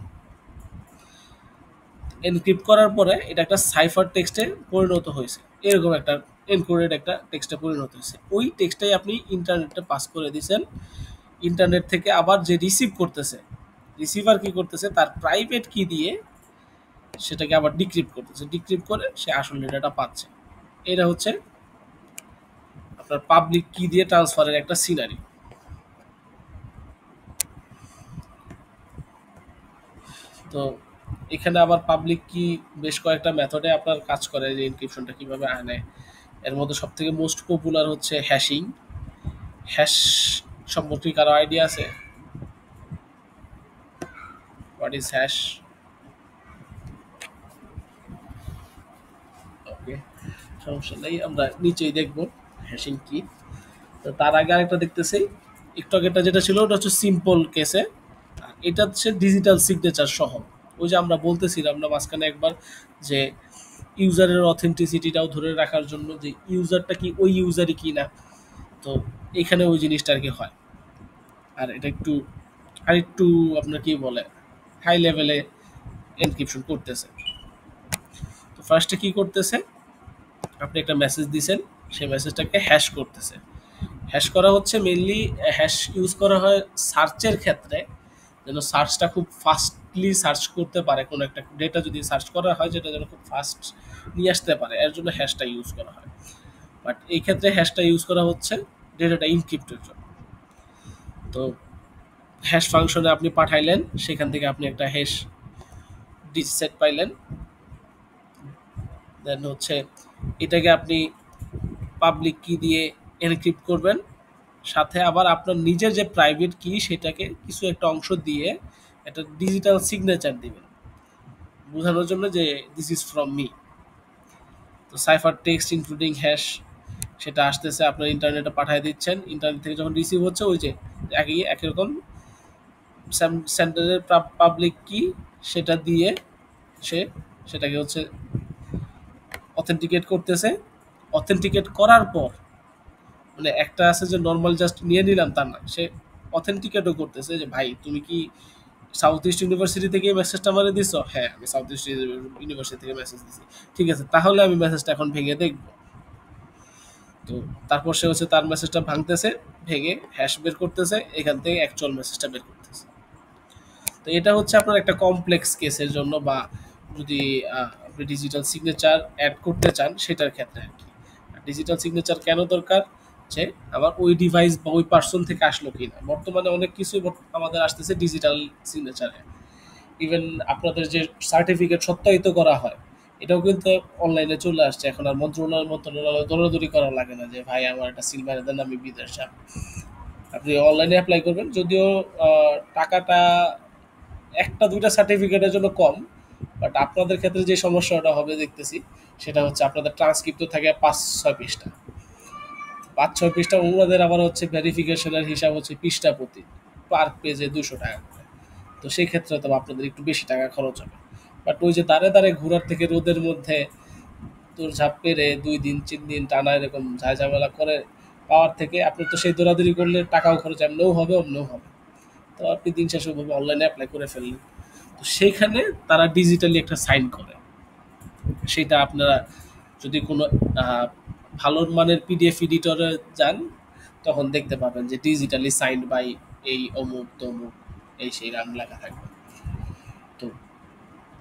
এনক্রিপ্ট করার পরে এটা একটা সাইফার টেক্সটে পরিণত হয়েছে, এরকম একটা এনকোডেড একটা টেক্সটে পরিণত হয়েছে। ওই টেক্সটটাই আপনি ইন্টারনেটে পাস করে দিয়েছেন। ইন্টারনেট থেকে আবার যে রিসিভ করতেছে, রিসিভার কি করতেছে তার প্রাইভেট কি দিয়ে সেটাকে আবার ডিক্রিপ্ট করতেছে, ডিক্রিপ্ট করে সে আসল ডেটাটা পাচ্ছে। এটা হচ্ছে আপনার পাবলিক কি দিয়ে ট্রান্সফারের একটা সিনারি। তো এখানে আবার পাবলিক কি বেশ কয়েকটা মেথডে আপনার কাজ করে, যে এনক্রিপশনটা কিভাবে আনে। এর মধ্যে সব থেকে মোস্ট পপুলার হচ্ছে হ্যাশিং। হ্যাশ সম্পর্কে কারো আইডিয়া আছে? What is hash. ওকে, সমস্যা নেই, আমরা নিচেই দেখবো হ্যাশিং কি। তো তার আগে আরেকটা দেখতেছি, একটু আগেটা যেটা ছিল ওটা হচ্ছে সিম্পল কেসে, এটা হচ্ছে ডিজিটাল সিগনেচার সহ। ওই যে আমরা বলতেছিলাম না মাঝখানে একবার যে ইউজারের অথেন্টিসিটিটাও ধরে রাখার জন্য যে ইউজারটা কি ওই ইউজারই কি না, তো এখানে ওই জিনিসটা আর কি হয়। আর এটা একটু আরেকটু আপনার কি বলে হাই লেভেলে এনক্রিপশন করতেছে। তো ফার্স্টে কি করতেছে, আপনি একটা মেসেজ দিছেন, সেই মেসেজটাকে হ্যাশ করতেছে। হ্যাশ করা হচ্ছে মেইনলি, হ্যাশ ইউজ করা হয় সার্চের ক্ষেত্রে, যেন সার্চটা খুব ফাস্টলি সার্চ করতে পারে, কোনো একটা ডেটা যদি সার্চ করা হয় যেটা যেন খুব ফাস্ট নিয়ে আসতে পারে, এর জন্য হ্যাশটা ইউজ করা হয়। বাট এই ক্ষেত্রে হ্যাশটা ইউজ করা হচ্ছে ডেটাটা ইনক্রিপ্টের জন্য। তো হ্যাশ ফাংশনে আপনি পাঠাইলেন, সেখান থেকে আপনি একটা হ্যাশ সেট পাইলেন, দেন হচ্ছে এটাকে আপনি পাবলিক কি দিয়ে এনক্রিপ্ট করবেন, সাথে আবার আপনার নিজের যে প্রাইভেট কি সেটাকে কিছু একটা অংশ দিয়ে একটা ডিজিটাল সিগনেচার দিবেন বোঝানোর জন্য যে দিস ইজ ফ্রম মি। তো সাইফার টেক্সট ইনক্লুডিং হ্যাশ সেটা আসতেছে, আপনার ইন্টারনেটে পাঠিয়ে দিচ্ছেন, ইন্টারনেট থেকে যখন রিসিভ হচ্ছে ওই যে একই রকম সেন্টারের পাবলিক কি সেটা দিয়ে সে সেটাকে হচ্ছে অথেন্টিকেট করতেছে। অথেন্টিকেট করার পর মানে একটা আছে যে নর্মাল জাস্ট নিয়ে নিলাম তার না, সে অথেন্টিকেটও করতেছে যে ভাই তুমি কি সাউথ ইস্ট ইউনিভার্সিটি থেকে মেসেজটা আমারে দিছো, হ্যাঁ আমি সাউথ ইস্ট ইউনিভার্সিটি থেকে মেসেজ দিছি, ঠিক আছে তাহলে আমি মেসেজটা এখন ভেঙে দেখবো। তো তারপর সে হচ্ছে তার মেসেজটা ভাঙতেছে, ভেঙে হ্যাশ বের করতেছে, এখান থেকে অ্যাকচুয়াল মেসেজটা বের করতেছে। তো এটা হচ্ছে আপনার একটা কমপ্লেক্স কেসের জন্য, বা যদি আপনি ডিজিটাল সিগনেচার অ্যাড করতে চান সেটার ক্ষেত্রে আর কি। ডিজিটাল সিগনেচার কেন দরকার, যে আবার ওই ডিভাইস বা ওই পার্সন থেকে আসলো কিনা, বর্তমানে অনেক কিছুই আমাদের আসতেছে ডিজিটাল সিগনেচারে। ইভেন আপনাদের যে সার্টিফিকেট সত্যায়িত করা হয় এটাও কিন্তু অনলাইনে চলে আসছে, এখন আর মন্ত্রণালয় দৌড়াদৌড়ি করা লাগে না যে ভাই আমার একটা সিল মেরে দেন আমি বিদেশ যাব। আপনি অনলাইনে অ্যাপ্লাই করবেন, যদিও টাকাটা একটা দুইটা সার্টিফিকেটের জন্য কম, বাট আপনাদের ক্ষেত্রে যে সমস্যাটা হবে দেখতেছি সেটা হচ্ছে আপনাদের ট্রান্সক্রিপ্ট থাকে 5-6 পৃষ্ঠা, 5-6 পৃষ্ঠা, ওনাদের আবার হচ্ছে ভেরিফিকেশনের হিসাব হচ্ছে পৃষ্ঠা প্রতি, পার পেজে 200 টাকা করে। তো সেই ক্ষেত্রে তো আপনাদের একটু বেশি টাকা খরচ হবে। বাট ওই যে দাঁড়ে দাঁড়ে ঘোরার থেকে রোদের মধ্যে তোর ঝাঁপ পেরে 2 দিন 3 দিন টানা এরকম ঝামেলা করে পাওয়ার থেকে আপনি তো সেই দৌড়াদৌড়ি করলে টাকাও খরচ এমনিও হবে অমনিও হবে। তো আপনি দিন শেষে অনলাইনে অ্যাপ্লাই করে ফেললেন, তো সেইখানে তারা ডিজিটালি একটা সাইন করে। সেটা আপনারা যদি কোনো ভালো মানের পিডিএফ এডিটরে যান তখন দেখতে পাবেন যে ডিজিটালি সাইন বাই এই অমুক তমুক এই সেই নাম লেখা থাকবে। তো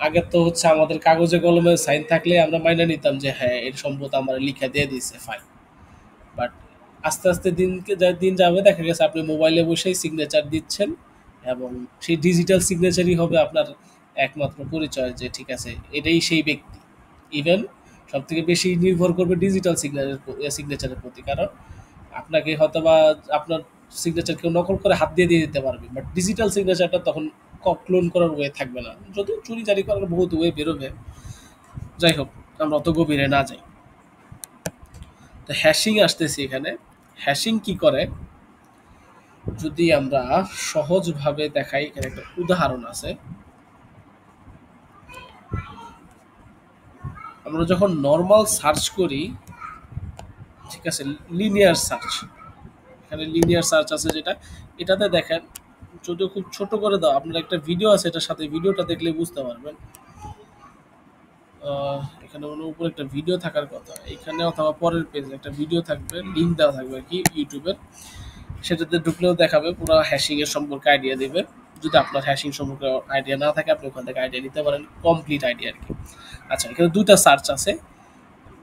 আগে তো হচ্ছে আমাদের কাগজে কলমে সাইন থাকলে আমরা মাইনে নিতাম যে হ্যাঁ এর সম্পদ আমার লিখে দিয়ে দিছে ফাইন। বাট আস্তে আস্তে দিন যাবে দেখা গেছে আপনি মোবাইলে বসেই সিগনেচার দিচ্ছেন, এবং সেই ডিজিটাল সিগনেচারই হবে আপনার একমাত্র পরিচয় যে ঠিক আছে এটাই সেই ব্যক্তি। ইভেন সব থেকে বেশি নির্ভর করবে ডিজিটাল সিগনেচারের প্রতি, কারণ আপনাকে হয়তো বা আপনার সিগনেচার কেউ নকল করে হাত দিয়ে দিয়ে দিতে পারবে, বাট ডিজিটাল সিগনেচারটা তখন ক্লোন করার ওয়ে থাকবে না, যদিও চুরি জারি করার বহুত ওয়ে বেরোবে। যাই হোক, আমরা অত গভীরে না যাই। তো হ্যাশিং আসতেছি এখানে। হ্যাশিং কি করে যদি আমরা সহজভাবে দেখাই, এখানে একটা উদাহরণ আছে। আমরা যখন নর্মাল সার্চ করি, ঠিক আছে, লিনিয়ার সার্চ, এখানে লিনিয়ার সার্চ আছে যেটা, এটাতে দেখেন যদিও খুব ছোট করে দাও, আপনার একটা ভিডিও আছে এটার সাথে, ভিডিওটা দেখলে বুঝতে পারবেন। এখানে মনে হয় উপরে একটা ভিডিও থাকার কথা, এখানে অথবা পরের পেজে একটা ভিডিও থাকবে, লিঙ্ক দেওয়া থাকবে আর কি ইউটিউবের, সেটাতে ঢুকলেও দেখাবে, পুরো হ্যাশিং এর সম্পর্কে আইডিয়া দেবে। যদি আপনার হ্যাশিং সম্পর্কে আইডিয়া না থাকে আপনি ওখান থেকে আইডিয়া নিতে পারেন, কমপ্লিট আইডিয়া আর কি। আচ্ছা, এখানে দুইটা সার্চ আছে,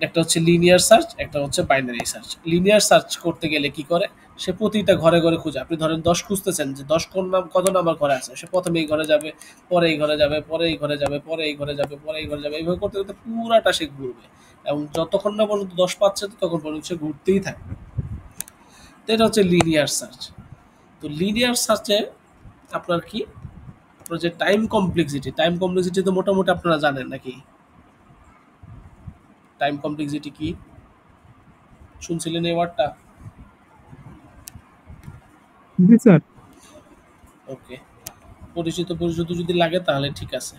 একটা হচ্ছে লিনিয়ার সার্চ, একটা হচ্ছে বাইনারি সার্চ। লিনিয়ার সার্চ করতে গেলে কি করে, সে প্রতিটা ঘরে ঘরে খুঁজে, আপনি ধরেন 10 খুঁজতেছেন যে 10 কোন নাম কত নাম্বার ঘরে আছে, সে প্রথমে এই ঘরে যাবে, পরে এই ঘরে যাবে, পরে এই ঘরে যাবে, পরে এই ঘরে যাবে, পরে এই ঘরে যাবে, এইভাবে করতে করতে পুরাটা সে ঘুরবে, এবং যতক্ষণ না পর্যন্ত 10 পাচ্ছে তখন পর্যন্ত সে ঘুরতেই থাকবে। তো এটা হচ্ছে লিনিয়ার সার্চ। তো লিনিয়ার সার্চে আপনার কি আপনার যে টাইম কমপ্লেক্সিটি তো মোটামুটি আপনারা জানেন নাকি? টাইম কমপ্লেক্সিটি কি শুনছিলেন এই ওয়ার্ডটা? জি স্যার। ওকে, পরিচিত পরিচিত যদি লাগে তাহলে ঠিক আছে।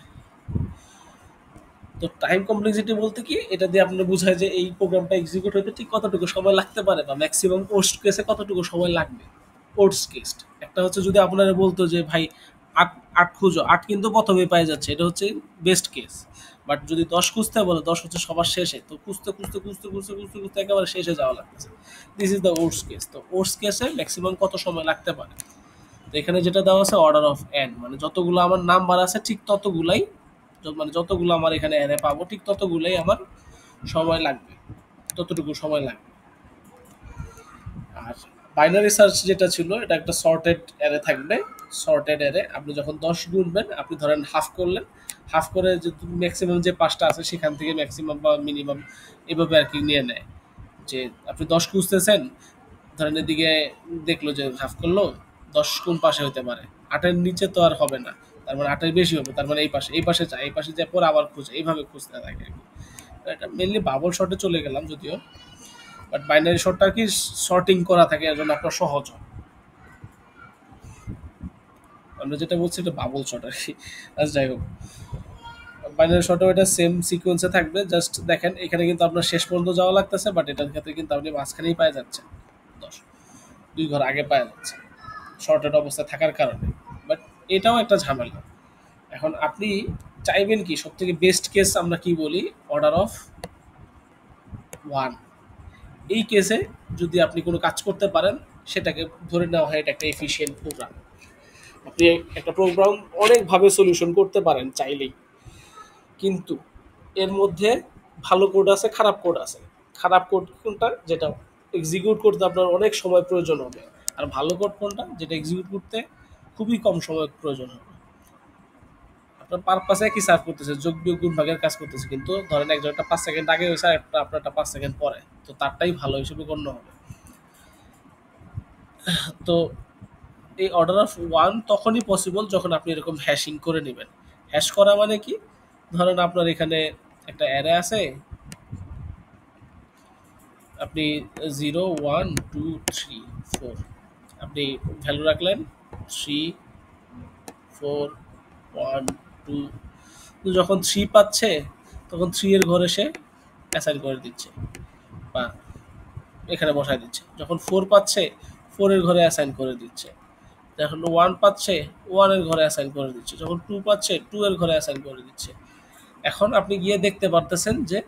তো টাইম কমপ্লেক্সিটি বলতে কি, এটা দিয়ে আপনার বোঝায় যে এই প্রোগ্রামটা এক্সিকিউট হতে ঠিক কতটুকু সময় লাগতে পারে বা ম্যাক্সিমাম ওর্স্ট কেসে কতটুকু সময় লাগবে। ওর্স্ট কেস একটা হচ্ছে যদি আপনারা বলতো যে ভাই আট আট খুঁজো, আট কিন্তু প্রথমেই পাই যাচ্ছে, এটা হচ্ছে বেস্ট কেস। বাট যদি 10 খুঁজতে বলে, 10 হচ্ছে সবার শেষে, তো খুঁজতে খুঁজতে খুঁজতে খুঁজতে খুঁজতে খুঁজতে একেবারে শেষে যাওয়া লাগতেছে। This is the worst case. তো ওর্স্ট কেসে ম্যাক্সিমাম কত সময় লাগতে পারে। তো এখানে যেটা দেওয়া আছে অর্ডার অফ এন, মানে যতগুলো আমার নাম্বার আছে ঠিক ততগুলাই, মানে যতগুলো আমার এখানে এনে পাবো ঠিক ততগুলোই আমার সময় লাগবে, ততটুকু সময় লাগবে। আর বাইনারি সার্চ যেটা ছিল, এটা একটা সর্টেড অ্যারে থাকবে। সর্টেড অ্যারে আপনি যখন 10 গুনবেন, আপনি ধরেন হাফ করলেন, হাফ করে যে ম্যাক্সিমাম যে পাঁচটা আছে সেখান থেকে ম্যাক্সিমাম বা মিনিমাম এভাবে আর কি নিয়ে নেয়। যে আপনি 10 খুঁজতেছেন, ধরেন এদিকে দেখলো যে হাফ করলো, 10 কোন পাশে হতে পারে, 8-এর নিচে তো আর হবে না, তার মানে 8-এর বেশি হবে, তার মানে এই পাশে যায়, এই পাশে যায় পরে আবার খুঁজে, এইভাবে খুঁজতে থাকে আর কি। তো এটা মেনলি বাবল শর্টে চলে গেলাম যদিও, বাট বাইনারি শর্টটা আর কি শর্টিং করা থাকে, এর জন্য আপনার সহজ হয়। আমরা যেটা বলছি এটা বাবল শর্ট আর কি। আচ্ছা, যাই হোক, বাইনারি শর্টেও এটা সেম সিকোয়েন্সে থাকবে। জাস্ট দেখেন এখানে কিন্তু আপনার শেষ পর্যন্ত যাওয়া লাগতেছে, বাট এটার ক্ষেত্রে কিন্তু আপনি মাঝখানেই পায়ে যাচ্ছেন, 10 2 ঘর আগে পায়ে যাচ্ছে শর্টেড অবস্থায় থাকার কারণে। বাট এটাও একটা ঝামেলা। এখন আপনি চাইবেন কি সব থেকে বেস্ট কেস আমরা কি বলি, অর্ডার অফ 1। এই কেসে যদি আপনি কোনো কাজ করতে পারেন, সেটাকে ধরে নেওয়া হয় এটা একটা এফিসিয়েন্ট প্রোগ্রাম। আপনি একটা প্রোগ্রাম অনেকভাবে সলিউশন করতে পারেন চাইলেই, কিন্তু এর মধ্যে ভালো কোড আছে, খারাপ কোড আছে। খারাপ কোড কোনটা, যেটা এক্সিকিউট করতে আপনার অনেক সময় প্রয়োজন হবে, আর ভালো কোড কোনটা, যেটা এক্সিকিউট করতে খুবই কম সময় প্রয়োজন হবে। আপনার পারপাসে একই সার্ভ করতেছে, যোগ বিয়োগ গুণ ভাগের কাজ করতেছে, কিন্তু ধরেন একজনটা 5 সেকেন্ড আগে হয়েছে, আর একটা আপনারটা 5 সেকেন্ড পরে, তো তারটাই ভালো হিসেবে গণ্য হবে। তো এই অর্ডার অফ 1 তখনই পসিবল যখন আপনি এরকম হ্যাশিং করে নেবেন। হ্যাশ করা মানে কি, ধরেন আপনার এখানে একটা অ্যারে আছে, আপনি 0 1 2 3 4, আপনি ভ্যালু রাখলেন 3 4 1 2, তো যখন 3 পাচ্ছে তখন 3 এর ঘরে সে অ্যাসাইন করে দিচ্ছে বা এখানে বসায় দিচ্ছে। যখন 4 পাচ্ছে 4 এর ঘরে অ্যাসাইন করে দিচ্ছে। যখন 1 পাচ্ছে 1 এর ঘরে অ্যাসাইন করে দিচ্ছে। যখন 2 পাচ্ছে 2 এর ঘরে অ্যাসাইন করে দিচ্ছে। এখন আপনি গিয়ে দেখতে পারতেছেন যে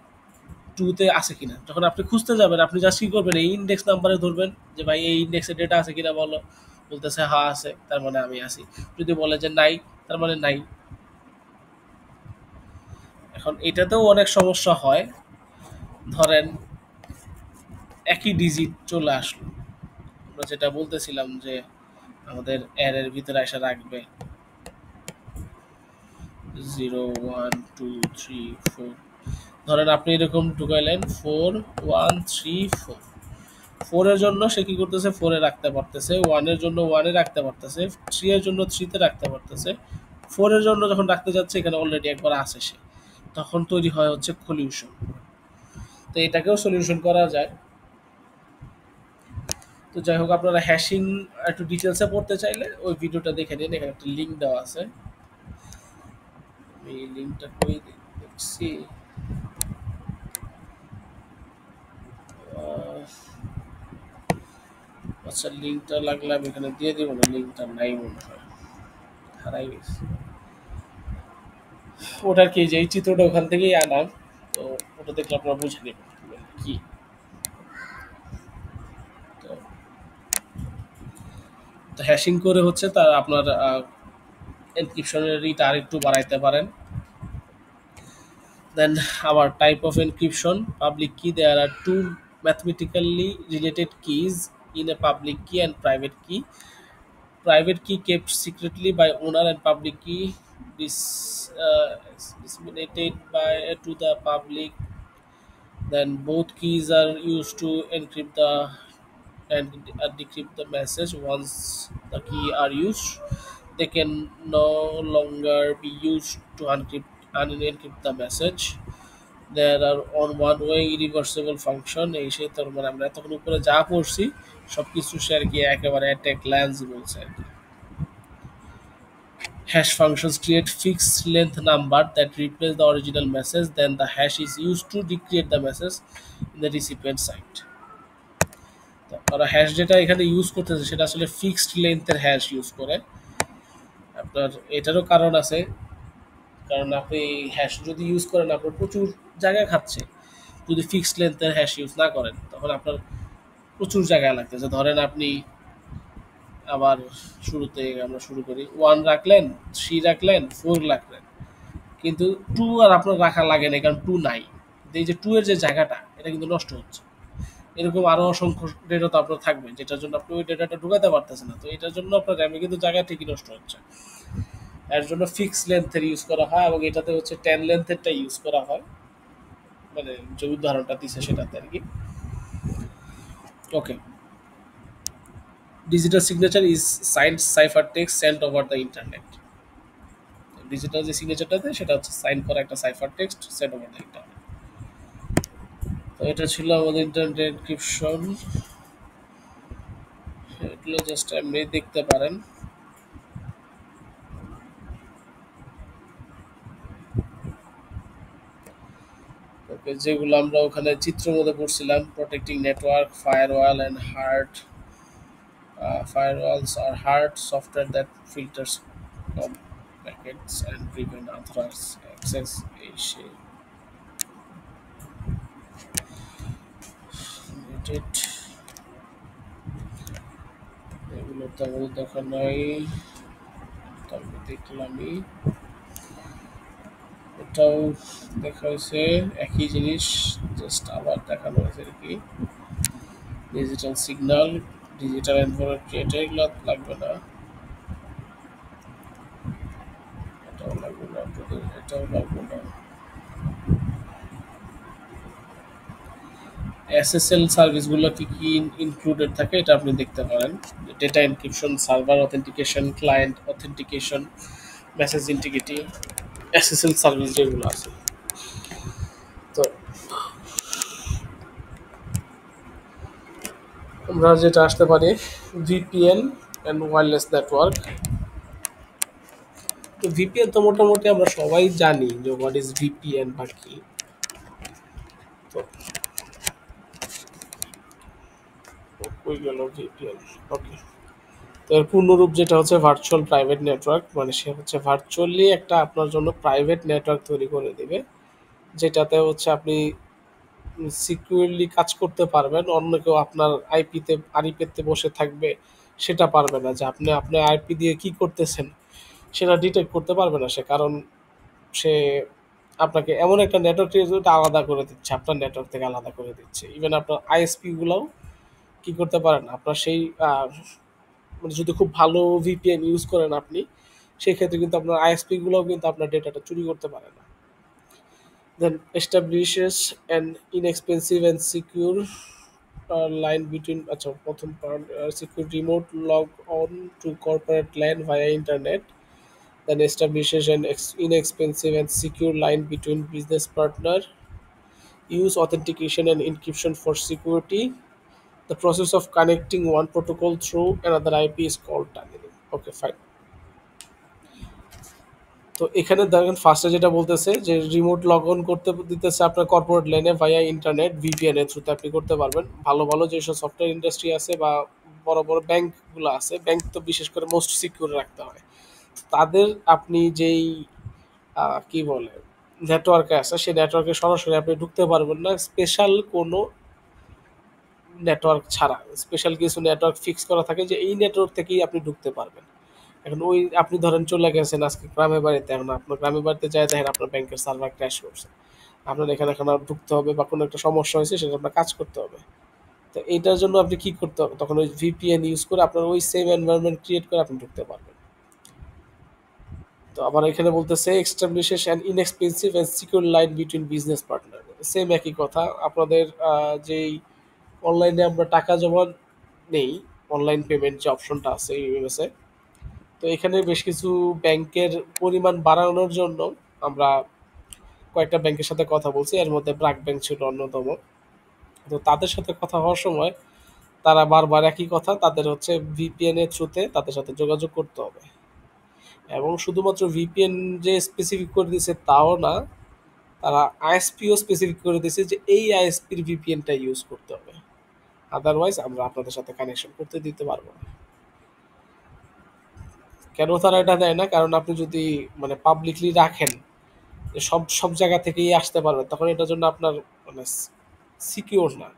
2 তে আছে কিনা। যখন আপনি খুঁজতে যাবেন, আপনি জাস্ট কি করবেন, এই ইন্ডেক্স নাম্বারে ধরবেন যে ভাই এই ইন্ডেক্সে ডেটা আছে কিনা বলো। বলতেছে হ্যাঁ আছে, তার মানে আমি আছি। যদি বলে যে নাই, তার মানে নাই। এখন এটাতেও অনেক সমস্যা হয়। ধরেন একই ডিজিট চলে আসলো, আমরা যেটা বলতেছিলাম যে আমাদের অ্যারের ভিতরে এসে রাখবে 0 1 2 3 4। ধরেন আপনি এরকম ঢুকাইলেন 4 1 3 4। 4 এর জন্য সে কি করতেছে, 4 এ রাখতে পারতেছে, 1 এর জন্য 1 এ রাখতে পারতেছে, 3 এর জন্য 3 তে রাখতে পারতেছে। 4 এর জন্য যখন রাখতে যাচ্ছে, এখানে অলরেডি একবার আছে সে, তখন তৈরি হয় হচ্ছে কলিউশন। তো এটাকেও সলিউশন করা যায়। তো যাই হোক, আপনারা হ্যাশিং একটু ডিটেলসে পড়তে চাইলে ওই ভিডিওটা দেখে নিন, এখানে একটা লিঙ্ক দেওয়া আছে। আমি লিঙ্কটা কই দেখছি, আচ্ছা লিঙ্কটা লাগলে আমি এখানে দিয়ে দিব না, লিঙ্কটা নাই মনে হয়, হারাই গেছে। ওটার কি যে এই চিত্রটা ওখান থেকেই আনা, তো ওটা দেখলে আপনারা বুঝে নেবেন কি। তো তো হ্যাশিং করে হচ্ছে তার আপনার এনক্রিপশনের রিট আর একটু বাড়াইতে পারেন। Then our type of encryption, public key. There are two mathematically related keys in a public key and private key. Private key kept secretly by owner and public key disseminated by to the public. Then both keys are used to encrypt the and decrypt the message once the key are used. they can no longer be used to unencrypt the message. There are on one way irreversible function এই সেই তোর মানে আমরা এতক্ষণ উপরে যা পড়ছি সবকিছু সে আর কি একেবারে অ্যাটাক ল্যান্স বলছে আর কি। Hash functions create fixed length number that replace the original message. Then the hash is used to decrypt the message in the recipient side. তো ওরা হ্যাশ যেটা এখানে ইউজ করতেছে সেটা আসলে ফিক্সড লেন্থের হ্যাশ ইউজ করে। আপনার এটারও কারণ আছে, কারণ আপনি হ্যাশ যদি ইউজ করেন আপনার প্রচুর জায়গা খাচ্ছে। যদি ফিক্সড লেন্থের হ্যাশ ইউজ না করেন তখন আপনার প্রচুর জায়গা লাগতেছে। ধরেন আপনি আবার শুরুতে আমরা শুরু করি 1 রাখলেন, 3 রাখলেন, 4 রাখলেন। কিন্তু 2 আর আপনার রাখা লাগে না কারণ 2 নাই। কিন্তু এই যে 2 এর যে জায়গাটা এটা কিন্তু নষ্ট হচ্ছে। এরকম আরো অসংখ্য ডেটা তো আপনার থাকবে যেটার জন্য আপনি ওই ডেটাটা ঢুকাতে পারতেছেন না। তো এটার জন্য আপনার র্যামে কিন্তু জায়গা ঠিকই নষ্ট হচ্ছে। এর জন্য ফিক্স লেন্থের ইউজ করা হয় এবং এটাতে হচ্ছে 10 লেন্থেরটা ইউজ করা হয়। মানে যে উদাহরণটা দিছে সেটাতে আর কি। Okay, digital signature is signed cipher text sent over the internet. Digital যে সিগনেচারটাতে সেটা হচ্ছে সাইন করা একটা cipher text sent over the internet. তো এটা ছিল আমাদের ইন্টারনেট এনক্রিপশন। এগুলো জাস্ট এমনি দেখতে পারেন। ওকে, যেগুলো আমরা ওখানে চিত্রের মধ্যে পড়ছিলাম, protecting network, firewall and hard firewalls are hard software that filters packets and prevent unauthorized access. এই সেই it এগুলো তো আমাদের দেখা নাই, তবে দেখলামই এটাও দেখা হয়েছে একই জিনিস, জাস্ট আবার দেখানো হয়েছে আর কি। Digital signal, digital environment creator, এগুলো লাগবে না, এটাও লাগবে না, এটাও লাগবে না। এসএসএল সার্ভিসগুলো কি কি ইনক্লুডেড থাকে এটা আপনি দেখতে পারেন। Data encryption, server authentication, client authentication, message integrity, SSL service যেগুলো আছে। তো আমরা যেটা আসতে পারি ভিপিএন অ্যান্ড ওয়্যারলেস নেটওয়ার্ক। তো ভিপিএন তো মোটামুটি আমরা সবাই জানি যে হোয়াট ইজ ভিপিএন বা কি। তো কই গেল ভিপিএন? ওকে, তো এর পূর্ণরূপ যেটা হচ্ছে ভার্চুয়াল প্রাইভেট নেটওয়ার্ক, মানে সে হচ্ছে ভার্চুয়ালি একটা আপনার জন্য প্রাইভেট নেটওয়ার্ক তৈরি করে দিবে, যেটাতে হচ্ছে আপনি সিকিউরলি কাজ করতে পারবেন। অন্য কেউ আপনার আইপিতে আইপিতে বসে থাকবে সেটা পারবে না, যে আপনি আপনার আইপি দিয়ে কি করতেছেন সেটা ডিটেক্ট করতে পারবে না সে, কারণ সে আপনাকে এমন একটা নেটওয়ার্ক আলাদা করে দিচ্ছে, আপনার নেটওয়ার্ক থেকে আলাদা করে দিচ্ছে। ইভেন আপনার আইএসপি গুলাও কি করতে পারেন, আপনার সেই মানে যদি খুব ভালো ভিপিএন ইউজ করেন আপনি, সেই ক্ষেত্রে কিন্তু আপনার আইএসপি গুলোও কিন্তু আপনার ডেটাটা চুরি করতে পারে না। Then establishes an inexpensive and secure line between আচ্ছা প্রথম part secure remote log on to corporate LAN via internet. Then establishes an inexpensive and secure line between business partner. Use authentication and encryption for security. The process of connecting one protocol through another IP is called tunneling. Okay, fine. তো এখানে দেখেন ফার্স্টে যেটা বলতেছে যে remote log on করতে দিতেছে আপনার কর্পোরেট লেনে ভাইয়া ইন্টারনেট ভিপিএন এর থ্রুতে আপনি করতে পারবেন। ভালো ভালো যেসব সফটওয়্যার ইন্ডাস্ট্রি আছে বা বড় বড় ব্যাংকগুলো আছে, ব্যাংক তো বিশেষ করে মোস্ট সিকিউর রাখতে হয়। তাদের আপনি যেই কি বলে নেটওয়ার্কে আছে সেই নেটওয়ার্কে সরাসরি আপনি ঢুকতে পারবেন না স্পেশাল কোনো নেটওয়ার্ক ছাড়া। স্পেশাল কিছু নেটওয়ার্ক ফিক্স করা থাকে যে এই নেটওয়ার্ক থেকেই আপনি ঢুকতে পারবেন। এখন ওই আপনি ধরেন চলে গেছেন আজকে গ্রামের বাড়িতে, এখন আপনার গ্রামের বাড়িতে যায় দেখেন আপনার ব্যাংকের সার্ভার ক্র্যাশ করছে, আপনার এখানে এখন আর ঢুকতে হবে বা কোনো একটা সমস্যা হয়েছে সেটা আপনার কাজ করতে হবে। তো এইটার জন্য আপনি কি করতে হবে, তখন ওই ভিপিএন ইউজ করে আপনার ওই সেম এনভায়রনমেন্ট ক্রিয়েট করে আপনি ঢুকতে পারবেন। তো আবার এখানে বলতেছে establishes an inexpensive and secure line between business partner. Same একই কথা, আপনাদের যেই অনলাইনে আমরা টাকা জমা নেই, অনলাইন পেমেন্ট যে অপশনটা আছে ইউএসএ, তো এখানে বেশ কিছু ব্যাংকের পরিমাণ বাড়ানোর জন্য আমরা কয়েকটা ব্যাংকের সাথে কথা বলছি, এর মধ্যে ব্র্যাক ব্যাংক ছিল অন্যতম। তো তাদের সাথে কথা হওয়ার সময় তারা বারবার একই কথা, তাদের হচ্ছে ভিপিএন এর থ্রুতে তাদের সাথে যোগাযোগ করতে হবে। এবং শুধুমাত্র ভিপিএন যে স্পেসিফিক করে দিয়েছে তাও না, তারা আইএসপিও স্পেসিফিক করে দিয়েছে যে এই আইএসপির ভিপিএনটা ইউজ করতে হবে, আদারওয়াইজ আমরা আপনাদের সাথে কানেকশন করতে দিতে পারবো না। কেন তারা এটা দেয় না? কারণ আপনি যদি মানে পাবলিকলি রাখেন যে সব সব জায়গা থেকেই আসতে পারবে, তখন এটার জন্য আপনার মানে সিকিউর না।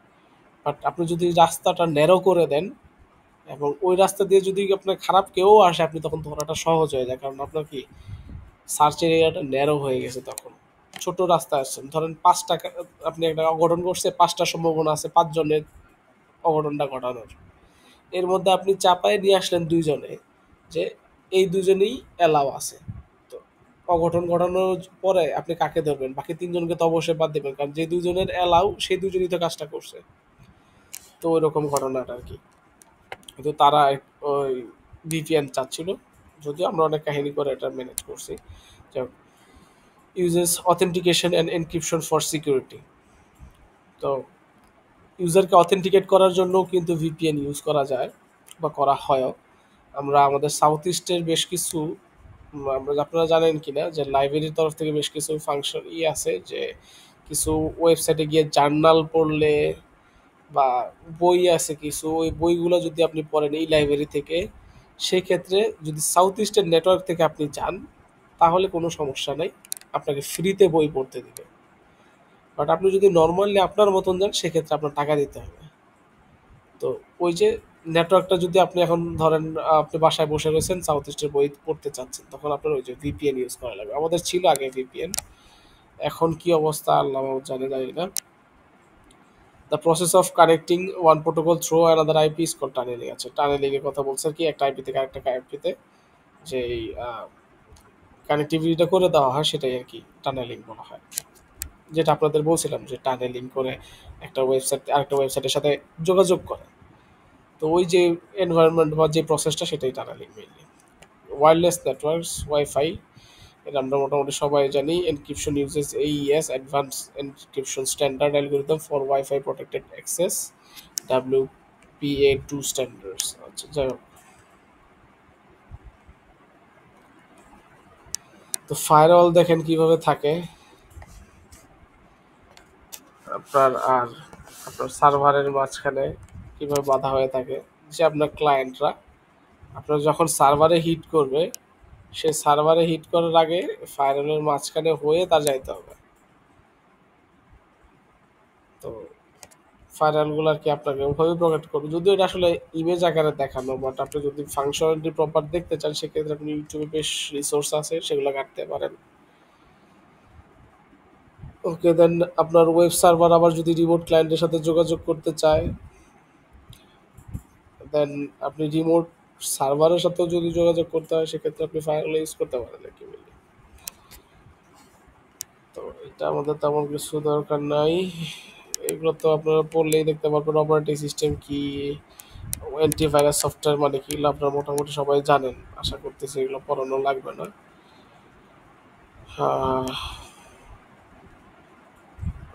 বাট আপনি যদি রাস্তাটা ন্যারো করে দেন এবং ওই রাস্তা দিয়ে যদি আপনার খারাপ কেউ আসে, আপনি তখন ধরাটা সহজ হয়ে যায়, কারণ আপনার কি সার্চ এরিয়াটা ন্যারো হয়ে গেছে। তখন ছোট রাস্তা আসছেন, ধরেন 5টা, আপনি একটা অঘটন করছে, 5টা সম্ভাবনা আছে 5 জনের অঘটনটা ঘটানোর। এর মধ্যে আপনি চাপায় নিয়ে আসলেন 2 জনে, যে এই 2 জনেই অ্যালাও আছে। তো অঘটন ঘটানোর পরে আপনি কাকে ধরবেন? বাকি 3 জনকে তো অবশ্যই বাদ দিবেন, কারণ যে 2 জনের অ্যালাও সেই 2 জনই তো কাজটা করছে। তো ওইরকম ঘটনাটা আর কি। কিন্তু তারা ওই ভিপিএন চাচ্ছিল, যদিও আমরা অনেক কাহিনী করে এটা ম্যানেজ করছি। Uses authentication and encryption for security. তো ইউজারকে অথেন্টিকেট করার জন্য কিন্তু ভিপিএন ইউজ করা যায় বা করা হয়ও। আমরা আমাদের সাউথ ইস্টের বেশ কিছু আপনারা জানেন কিনা যে লাইব্রেরির তরফ থেকে বেশ কিছু ফাংশন আছে, যে কিছু ওয়েবসাইটে গিয়ে জার্নাল পড়লে বা বই আছে কিছু, ওই বইগুলো যদি আপনি পড়েন এই লাইব্রেরি থেকে, সেক্ষেত্রে যদি সাউথ ইস্টের নেটওয়ার্ক থেকে আপনি যান তাহলে কোনো সমস্যা নাই, আপনাকে ফ্রিতে বই পড়তে দিবে। বাট আপনি যদি নর্মালি আপনার মতন যান সেক্ষেত্রে আপনার টাকা দিতে হবে। তো ওই যে নেটওয়ার্কটা যদি আপনি এখন ধরেন আপনি বাসায় বসে রয়েছেন, সাউথ ইস্টের বই পড়তে চাচ্ছেন, তখন আপনার ওই যে ভিপিএন ইউজ করা লাগবে। আমাদের ছিল আগে ভিপিএন, এখন কি অবস্থা আল্লাহ জানি না। The process of connecting one protocol through another IP is called tunneling. আছে টানেলিং এর কথা বলছে কি, একটা আইপি থেকে আরেকটা আইপিতে যে কানেক্টিভিটিটা করে দেওয়া হয়, সেটাই আর কি টানেলিং বলা হয়। যেটা আপনাদের বলছিলাম যে টানেলিং করে একটা ওয়েবসাইট আরেকটা ওয়েবসাইটের সাথে যোগাযোগ করে। তো ওই যে এনভায়রনমেন্ট বা যে প্রসেসটা, সেটাই tunneling mainly. Wireless networks, wifi, এটা আমরা মোটামুটি সবাই জানি। Encryption uses AES, advance encryption standard algorithm for wifi protected access, WPA2 standards. আচ্ছা, যাই হোক। তো ফায়ারওয়াল দেখেন কিভাবে থাকে আপনার আর আপনার সার্ভারের মাঝখানে কিভাবে বাধা হয়ে থাকে, যে আপনার ক্লায়েন্টরা আপনার যখন সার্ভারে হিট করবে, সে সার্ভারে হিট করার আগে ফায়ারওয়ালের মাঝখানে হয়ে তার যাইতে হবে। তো ফায়ারওয়ালগুলো আর কি আপনাকে ওভাবে প্রোভাইড করবে, যদিও এটা আসলে ইমেজ আকারে দেখানো, বাট আপনি যদি ফাংশনালিটি প্রপার দেখতে চান সেক্ষেত্রে আপনি ইউটিউবে বেশ রিসোর্স আছে, সেগুলো কাটতে পারেন। ওকে, দেন আপনার ওয়েব সার্ভার আবার যদি রিমোট ক্লায়েন্টের সাথে যোগাযোগ করতে চায়, দেন আপনি রিমোট সার্ভারের সাথেও যদি যোগাযোগ করতে হয় সেক্ষেত্রে আপনি ফায়ারওয়াল ইউজ করতে পারেন আর কি বলি। তো এটা আমাদের তেমন কিছু দরকার নাই, এগুলো তো আপনারা পড়লেই দেখতে পারবেন। অপারেটিং সিস্টেম কি, অ্যান্টিভাইরাস সফটওয়্যার মানে কি, এগুলো আপনারা মোটামুটি সবাই জানেন, আশা করতেছি এগুলো পড়ানো লাগবে না।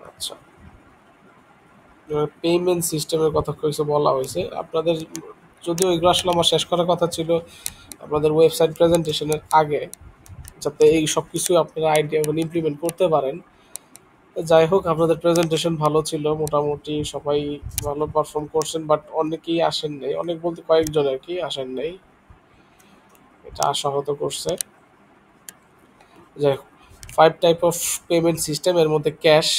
আচ্ছা, পেমেন্ট সিস্টেমের কথা কিছু বলা হয়েছে আপনাদের, যদিও এগুলো আসলে আমার শেষ করার কথা ছিল আপনাদের ওয়েবসাইট প্রেজেন্টেশনের আগে, যাতে এই সব কিছু আপনারা আইডিয়া ইমপ্লিমেন্ট করতে পারেন। যাই হোক, আপনাদের প্রেজেন্টেশন ভালো ছিল, মোটামুটি সবাই ভালো পারফর্ম করছেন, বাট অনেকেই আসেন নাই, অনেক বলতে কয়েকজন আর কি আসেন নাই, এটা আশাহত করছে। যাই হোক, 5 টাইপ অফ পেমেন্ট সিস্টেম, এর মধ্যে cash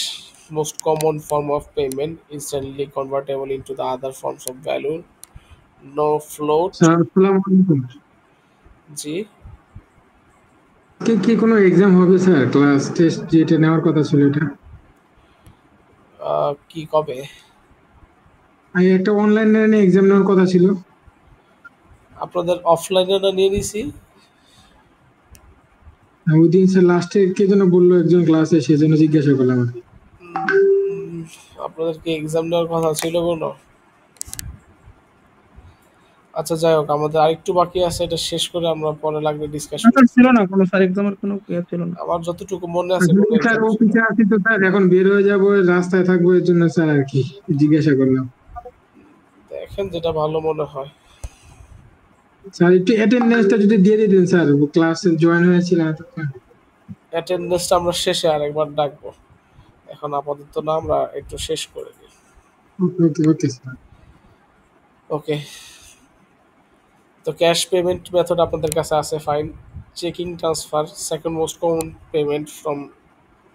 most common form of payment, instantly convertible into the other forms of value, no float. Sir আসসালামু আলাইকুম। জি, কি কি কোনো এক্সাম হবে স্যার? ক্লাস টেস্ট যেটা নেওয়ার কথা ছিল এটা। কি কবে? আমি একটা অনলাইনে এক্সাম নেওয়ার কথা ছিল। আপনাদের অফলাইনে না নিয়ে নিছি? ওই দিন স্যার লাস্টে কে যেন বললো একজন ক্লাসে, সেজন্য জিজ্ঞাসা করলাম আর কি। আপনাদের কি এক্সাম নেওয়ার কথা ছিল কোনো? আচ্ছা যাই হোক, আমাদের আরেকটু বাকি আছে, এটা শেষ করে আমরা পরে লাগবে ডিসকাশন। স্যার ছিল না কোনো, স্যার এক্সামের কোনো ইয়ে ছিল না। আমার যতটুকু মনে আছে আসলে কোনো স্যার এক্সাম ছিল অফিসে না। আছি তো স্যার, এখন বের হয়ে যাবো, রাস্তায় থাকবো, এর জন্য স্যার আর কি জিজ্ঞাসা করলাম। দেখেন যেটা ভালো মনে হয়। স্যার একটু অ্যাটেন্ডেন্সটা যদি দিয়ে দিতেন স্যার, ক্লাসে জয়েন হয়েছিলাম এতক্ষণ। অ্যাটেন্ডেন্সটা আমরা শেষে আরেকবার ডাকবো, এখন আপাতত না, আমরা একটু শেষ করে দিই। ওকে ওকে ওকে স্যার। ওকে, তো ক্যাশ পেমেন্ট মেথড আপনাদের কাছে আছে, fine. Checking transfer, second most common payment from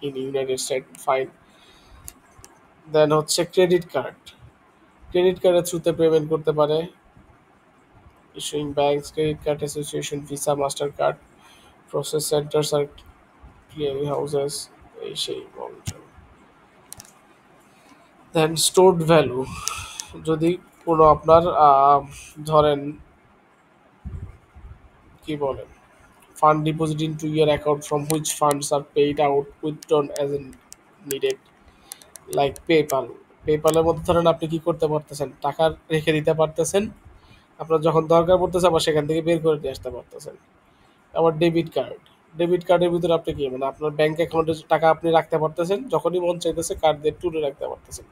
in United State, fine. Then হচ্ছে ক্রেডিট কার্ড, ক্রেডিট কার্ডের থ্রুতে পেমেন্ট করতে পারে issuing banks, credit card association, Visa, Mastercard, process centers আর ক্লিয়ারিং হাউসেস, এই সেই বলছেন। দেন স্টোরড ভ্যালু, যদি কোনো আপনার ধরেন কি বলেন, fund deposit into your account from which funds are paid out withdrawn as needed, like PayPal. পেপালের মধ্যে ধরেন আপনি কি করতে পারতেছেন, টাকা রেখে দিতে পারতেছেন, আপনার যখন দরকার পড়তেছে আবার সেখান থেকে বের করে নিয়ে আসতে পারতেছেন। আবার ডেবিট কার্ড, ডেবিট কার্ডের ভিতরে আপনি কি মানে আপনার ব্যাংক অ্যাকাউন্টে টাকা আপনি রাখতে পারতেছেন, যখনই মন চাইতেছে কার্ড দিয়ে তুলে রাখতে পারতেছেন।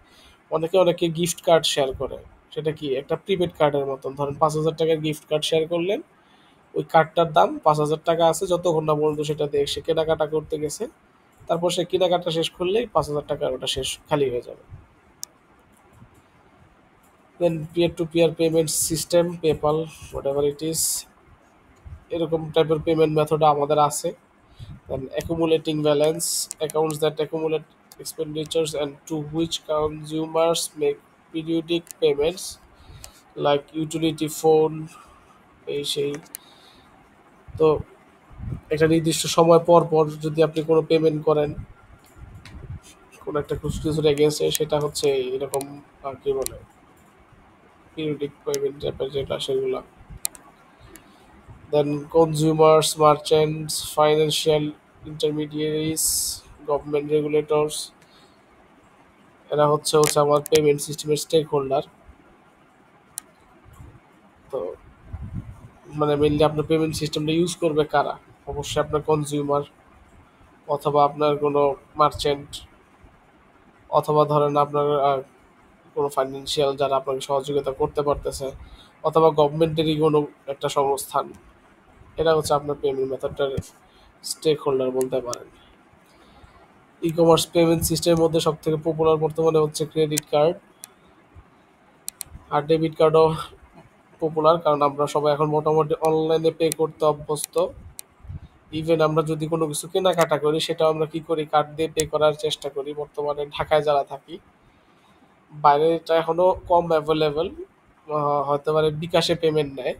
অনেকে গিফট কার্ড শেয়ার করে, সেটা কি একটা প্রিপেড কার্ডের মতন, ধরেন 5,000 টাকার গিফট কার্ড শেয়ার করলেন, ওই কার্ডটার দাম 5,000 টাকা আছে, যতক্ষণ না পর্যন্ত সেটা দিয়ে সে কেনাকাটা করতে গেছে, তারপর সে কেনাকাটা শেষ করলেই 5,000 টাকার ওটা শেষ খালি হয়ে যাবে। Then peer to peer payment system, PayPal, whatever it is, এরকম টাইপের পেমেন্ট মেথড আমাদের আছে। Then accumulating balance, accounts that accumulate expenditures and to which consumers make periodic payments like utility phone, এই সেই। তো একটা নির্দিষ্ট সময় পর পর যদি আপনি কোনো পেমেন্ট করেন কোনো একটা কিছুর এগেন্সে, সেটা হচ্ছে এরকম কি বলে পিরিয়ডিক পেমেন্ট টাইপের যেটা সেগুলা। Then consumers, merchants, financial intermediaries, government regulators, এরা হচ্ছে আমার পেমেন্ট সিস্টেমের স্টেক হোল্ডার। তো মানে মেনলি আপনার পেমেন্ট সিস্টেমটা ইউজ করবে কারা, অবশ্যই আপনার কনজিউমার, অথবা আপনার কোনো মার্চেন্ট, অথবা ধরেন আপনার কোনো ফাইন্যান্সিয়াল যারা আপনাকে সহযোগিতা করতে পারতেছে, অথবা গভর্নমেন্টেরই কোনো একটা সংস্থান। এরা হচ্ছে আপনার পেমেন্ট মেথডটার স্টেক হোল্ডার বলতে পারেন। ই কমার্স পেমেন্ট সিস্টেমের মধ্যে সব থেকে পপুলার বর্তমানে হচ্ছে ক্রেডিট কার্ড, আর ডেবিট কার্ডও পপুলার, কারণ আমরা সবাই এখন মোটামুটি অনলাইনে পে করতে অভ্যস্ত। ইভেন আমরা যদি কোনো কিছু কেনাকাটা করি সেটাও আমরা কি করি, কার্ড দিয়ে পে করার চেষ্টা করি। বর্তমানে ঢাকায় যারা থাকি, বাইরে এটা এখনো কম অ্যাভেলেবেল, হতে পারে বিকাশে পেমেন্ট নেয়,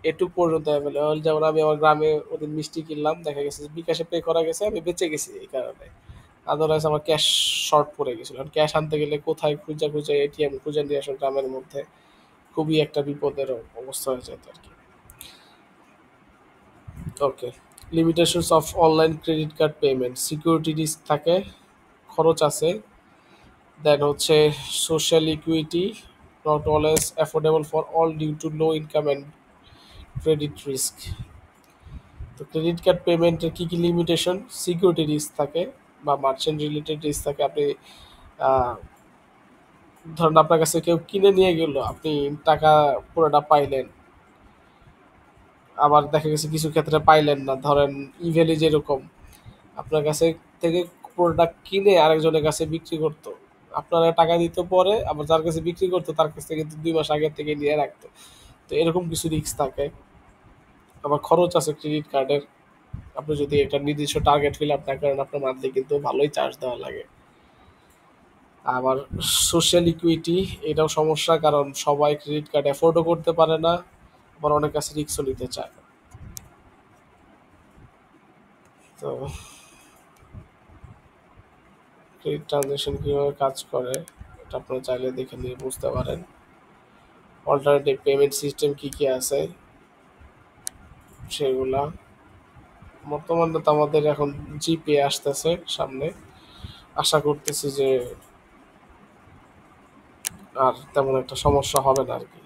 এটুক পর্যন্ত অ্যাভেলেবেল। যেমন আমি আমার গ্রামে ওদিন মিষ্টি কিনলাম, দেখা গেছে যে বিকাশে পে করা গেছে, আমি বেঁচে গেছি এই কারণে। আদারওয়াইজ আমার ক্যাশ শর্ট পড়ে গেছিল, ক্যাশ আনতে গেলে কোথায় খুঁজে খুঁজে এটিএম খুঁজে নিয়ে আসো গ্রামের মধ্যে, খুবই একটা বিপদের অবস্থা হয়ে যেত আর কি। Okay, limitations of online credit card payment, security risk থাকে, খরচ আছে। দেন হচ্ছে social equity, not always affordable for all due to low income and credit risk. তো ক্রেডিট কার্ড পেমেন্টের কী কী লিমিটেশন, সিকিউরিটি রিস্ক থাকে বা মার্চেন্ট রিলেটেড রিস্ক থাকে। আপনি আহ, ধরেন আপনার কাছে কেউ কিনে নিয়ে গেল, আপনি টাকা পুরোটা পাইলেন, আবার দেখা গেছে কিছু ক্ষেত্রে পাইলেন না। ধরেন ইভেলি যেরকম আপনার কাছে থেকে প্রোডাক্ট কিনে আরেকজনের কাছে বিক্রি করতো, আপনারা টাকা দিতে, পরে আবার যার কাছে বিক্রি করতো তার কাছ থেকে কিন্তু 2 মাস আগের থেকে নিয়ে রাখতো। তো এরকম কিছু রিস্ক থাকে। আবার খরচ আছে ক্রেডিট কার্ডের, আপনি যদি একটা নির্দিষ্ট টার্গেট ফিল আপ না করেন আপনার মান্থলি কিন্তু ভালোই চার্জ দেওয়া লাগে। আবার সোশ্যাল ইকুইটি, এটাও সমস্যা, কারণ সবাই ক্রেডিট কার্ড অ্যাফোর্ডও করতে পারে না, আবার অনেক কাছে রিস্কও নিতে চায় না। তো ক্রেডিট ট্রানজ্যাকশন কীভাবে কাজ করে এটা আপনারা চাইলে দেখে নিয়ে বুঝতে পারেন। অল্টারনেটিভ পেমেন্ট সিস্টেম কী কী আছে সেগুলা, বর্তমানে তো আমাদের এখন জিপে আসতেছে সামনে, আশা করতেছি যে আর তেমন একটা সমস্যা হবে না আর কি।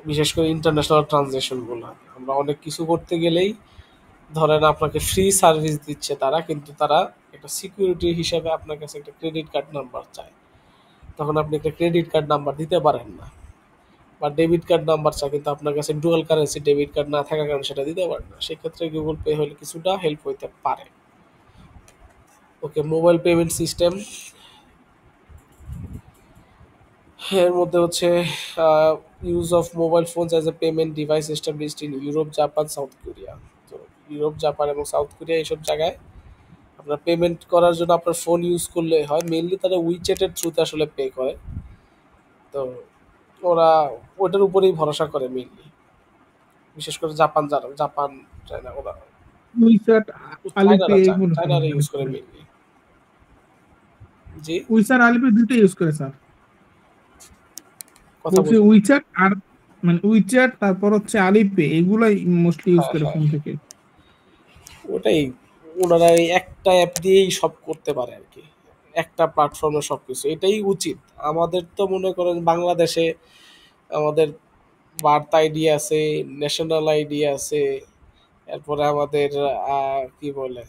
বিশেষ করে ইন্টারন্যাশনাল ট্রানজ্যাকশন গুলো। আমরা অনেক কিছু করতে গেলেই ধরেন আপনাকে ফ্রি সার্ভিস দিচ্ছে তারা, কিন্তু তারা একটা সিকিউরিটি হিসাবে আপনার কাছে একটা ক্রেডিট কার্ড নাম্বার চায়। তখন আপনি একটা ক্রেডিট কার্ড নাম্বার দিতে পারেন না, বা ডেবিট কার্ড নাম্বার চায়, কিন্তু আপনার কাছে ডুয়াল কারেন্সি ডেবিট কার্ড না থাকার কারণে সেটা দিতে পারেন না। সেক্ষেত্রে গুগল পে হলে কিছুটা হেল্প হইতে পারে। ওকে, মোবাইল পেমেন্ট সিস্টেম এর মধ্যে হচ্ছে use of mobile phones as a payment device established in Europe, Japan, south Korea. তো ইউরোপ, জাপান এবং সাউথ কোরিয়া এইসব জায়গায় আপনার পেমেন্ট করার জন্য আপনার ফোন ইউজ করলে হয়। মেইনলি তারা উইচ্যাটের থ্রুতে আসলে পে করে। তো ওরা ওটার উপরেই ভরসা করে মেইনলি, বিশেষ করে জাপান, যারা জাপান, চায়না, ওরা উইচ্যাট, আলিপে চায়নারা এগুলো সব চায়নারা ইউজ ইউজ করে করে। মেইনলি। জি, উইচ্যাট, আলিপে দুটো ইউজ করে স্যার। কথা বলছি বলি। উইচ্যাট আর মানে উইচ্যাট, তারপর হচ্ছে আলিপে, এগুলাই মোস্টলি ইউজ হ্যাঁ, করে হ্যাঁ, ফোন থেকে। ওটাই। ওনারা এই একটা অ্যাপ দিয়েই সব করতে পারে আর কি, একটা প্ল্যাটফর্মে সবকিছু। এটাই উচিত। আমাদের তো মনে করেন বাংলাদেশে আমাদের বার্থ আইডি আছে, ন্যাশনাল আইডি আছে, এরপরে আমাদের কি বলে,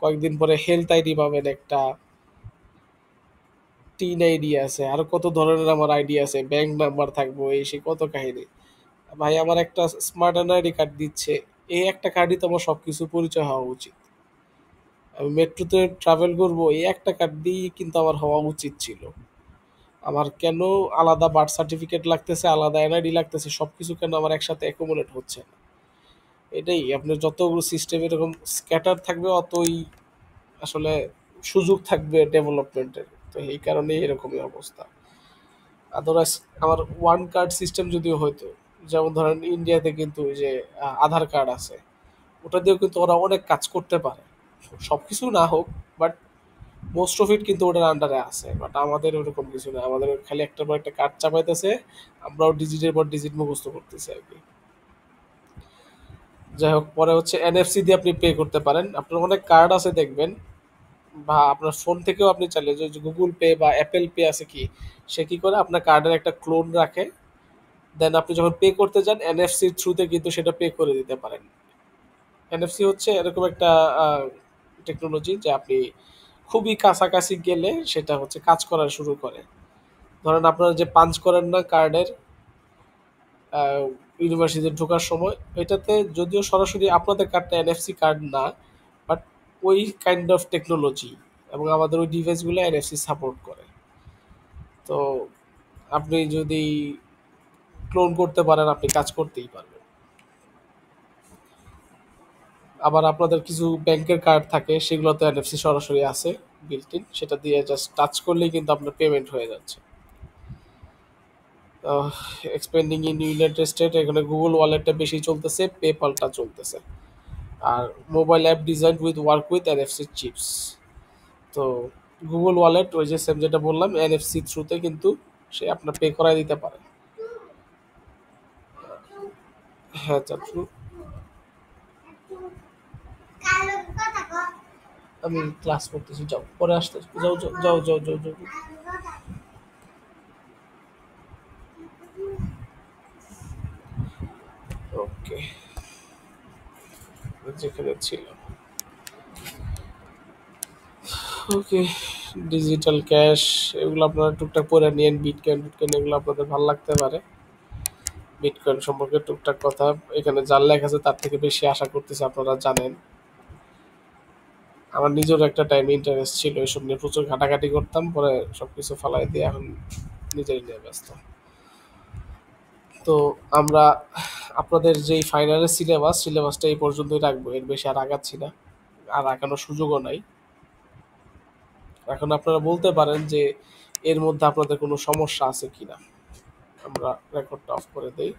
কয়েকদিন পরে হেলথ আইডি পাবেন একটা, টিন আইডি আছে, আরো কত ধরনের আমার আইডি আছে, ব্যাংক নাম্বার থাকবো, এই সেই কত কাহিনী। ভাই আমার একটা স্মার্ট এনআইডি কার্ড দিচ্ছে, এই একটা কার্ডই তো আমার সবকিছু পরিচয় হওয়া উচিত। আমি মেট্রোতে ট্রাভেল করবো, এই একটা কার্ড দিয়েই কিন্তু আমার হওয়া উচিত ছিল। আমার কেন আলাদা বার্থ সার্টিফিকেট লাগতেছে, আলাদা এনআইডি লাগতেছে, সবকিছু কেন আমার একসাথে অ্যাকোমোডেট হচ্ছে না? এটাই, আপনার যতগুলো সিস্টেম এরকম স্ক্যাটার থাকবে অতই আসলে সুযোগ থাকবে ডেভেলপমেন্টের। তো এই কারণেই এরকমই অবস্থা। আদারওয়াইজ আমার ওয়ান কার্ড সিস্টেম যদিও হয়তো, যেমন ধরেন ইন্ডিয়াতে কিন্তু ওই যে আধার কার্ড আছে, ওটা দিয়েও কিন্তু ওরা অনেক কাজ করতে পারে। সব কিছু না হোক, বাট মোস্ট অফ ইট কিন্তু ওটার আন্ডারে আছে। বাট আমাদের ওরকম কিছু না, আমাদের খালি একটার পর একটা কার্ড চাপাইতেছে, আমরাও ডিজিটের পর ডিজিট মুখস্থ করতেছি আর কি। যাই হোক, পরে হচ্ছে এনএফসি দিয়ে আপনি পে করতে পারেন। আপনার অনেক কার্ড আছে দেখবেন, বা আপনার ফোন থেকেও আপনি চাইলে যে গুগল পে বা অ্যাপেল পে আছে কি, সে কি করে আপনার কার্ডের একটা ক্লোন রাখে, দেন আপনি যখন পে করতে যান এনএফসির থ্রুতে কিন্তু সেটা পে করে দিতে পারেন। এনএফসি হচ্ছে এরকম একটা টেকনোলজি যে আপনি খুবই কাছাকাছি গেলে সেটা হচ্ছে কাজ করা শুরু করে। ধরেন আপনারা যে পাঞ্চ করেন না কার্ডের ইউনিভার্সিটিতে ঢোকার সময়, এটাতে যদিও সরাসরি আপনাদের কার্ডটা এনএফসি কার্ড না, বাট ওই কাইন্ড অফ টেকনোলজি, এবং আমাদের ওই ডিভাইসগুলো এনএফসি সাপোর্ট করে। তো আপনি যদি ক্লোন করতে পারেন, আপনি কাজ করতেই পারবেন। আবার আপনাদের কিছু ব্যাংকের কার্ড থাকে, সেগুলোতে এনএফসি সরাসরি আছে বিল্ট ইন, সেটা দিয়ে জাস্ট টাচ করলেই কিন্তু আপনার পেমেন্ট হয়ে যাচ্ছে। এক্সপেন্ডিং ইন ইউনাইটেড স্টেট, এখানে গুগল ওয়ালেটটা বেশি চলতেছে, পেপালটা চলতেছে। আর mobile app design with work with NFC chips. তো গুগল ওয়ালেট ওই যে সেম যেটা বললাম, এনএফসি থ্রুতে কিন্তু সে আপনার পে করাই দিতে পারে। হ্যাঁ চাচু, আমি ক্লাস করতেছি, যাও পরে আসতে, যাও যাও যাও যাও যাও যাও। ওকে, যেখানে ছিল। ওকে, ডিজিটাল ক্যাশ এগুলো আপনারা টুকটাক পরে নিয়েন। বিটকয়েন বিটকয়েন এগুলো আপনাদের ভালো লাগতে পারে। বিটকয়েন সম্পর্কে টুকটাক কথা এখানে যার লেখা আছে তার থেকে বেশি আশা করতেছি আপনারা জানেন। আমার নিজেরও একটা টাইমে ইন্টারেস্ট ছিল, এসব নিয়ে প্রচুর ঘাটাঘাটি করতাম, পরে সবকিছু ফালাই দিয়ে এখন নিজেই নিয়ে ব্যস্ত। তো আমরা আপনাদের যেই ফাইনালের সিলেবাসটা এই পর্যন্তই রাখবো, এর বেশি আর আগাচ্ছি না, আর আগানোর সুযোগও নাই। এখন আপনারা বলতে পারেন যে এর মধ্যে আপনাদের কোনো সমস্যা আছে কিনা। আমরা রেকর্ডটা অফ করে দেই।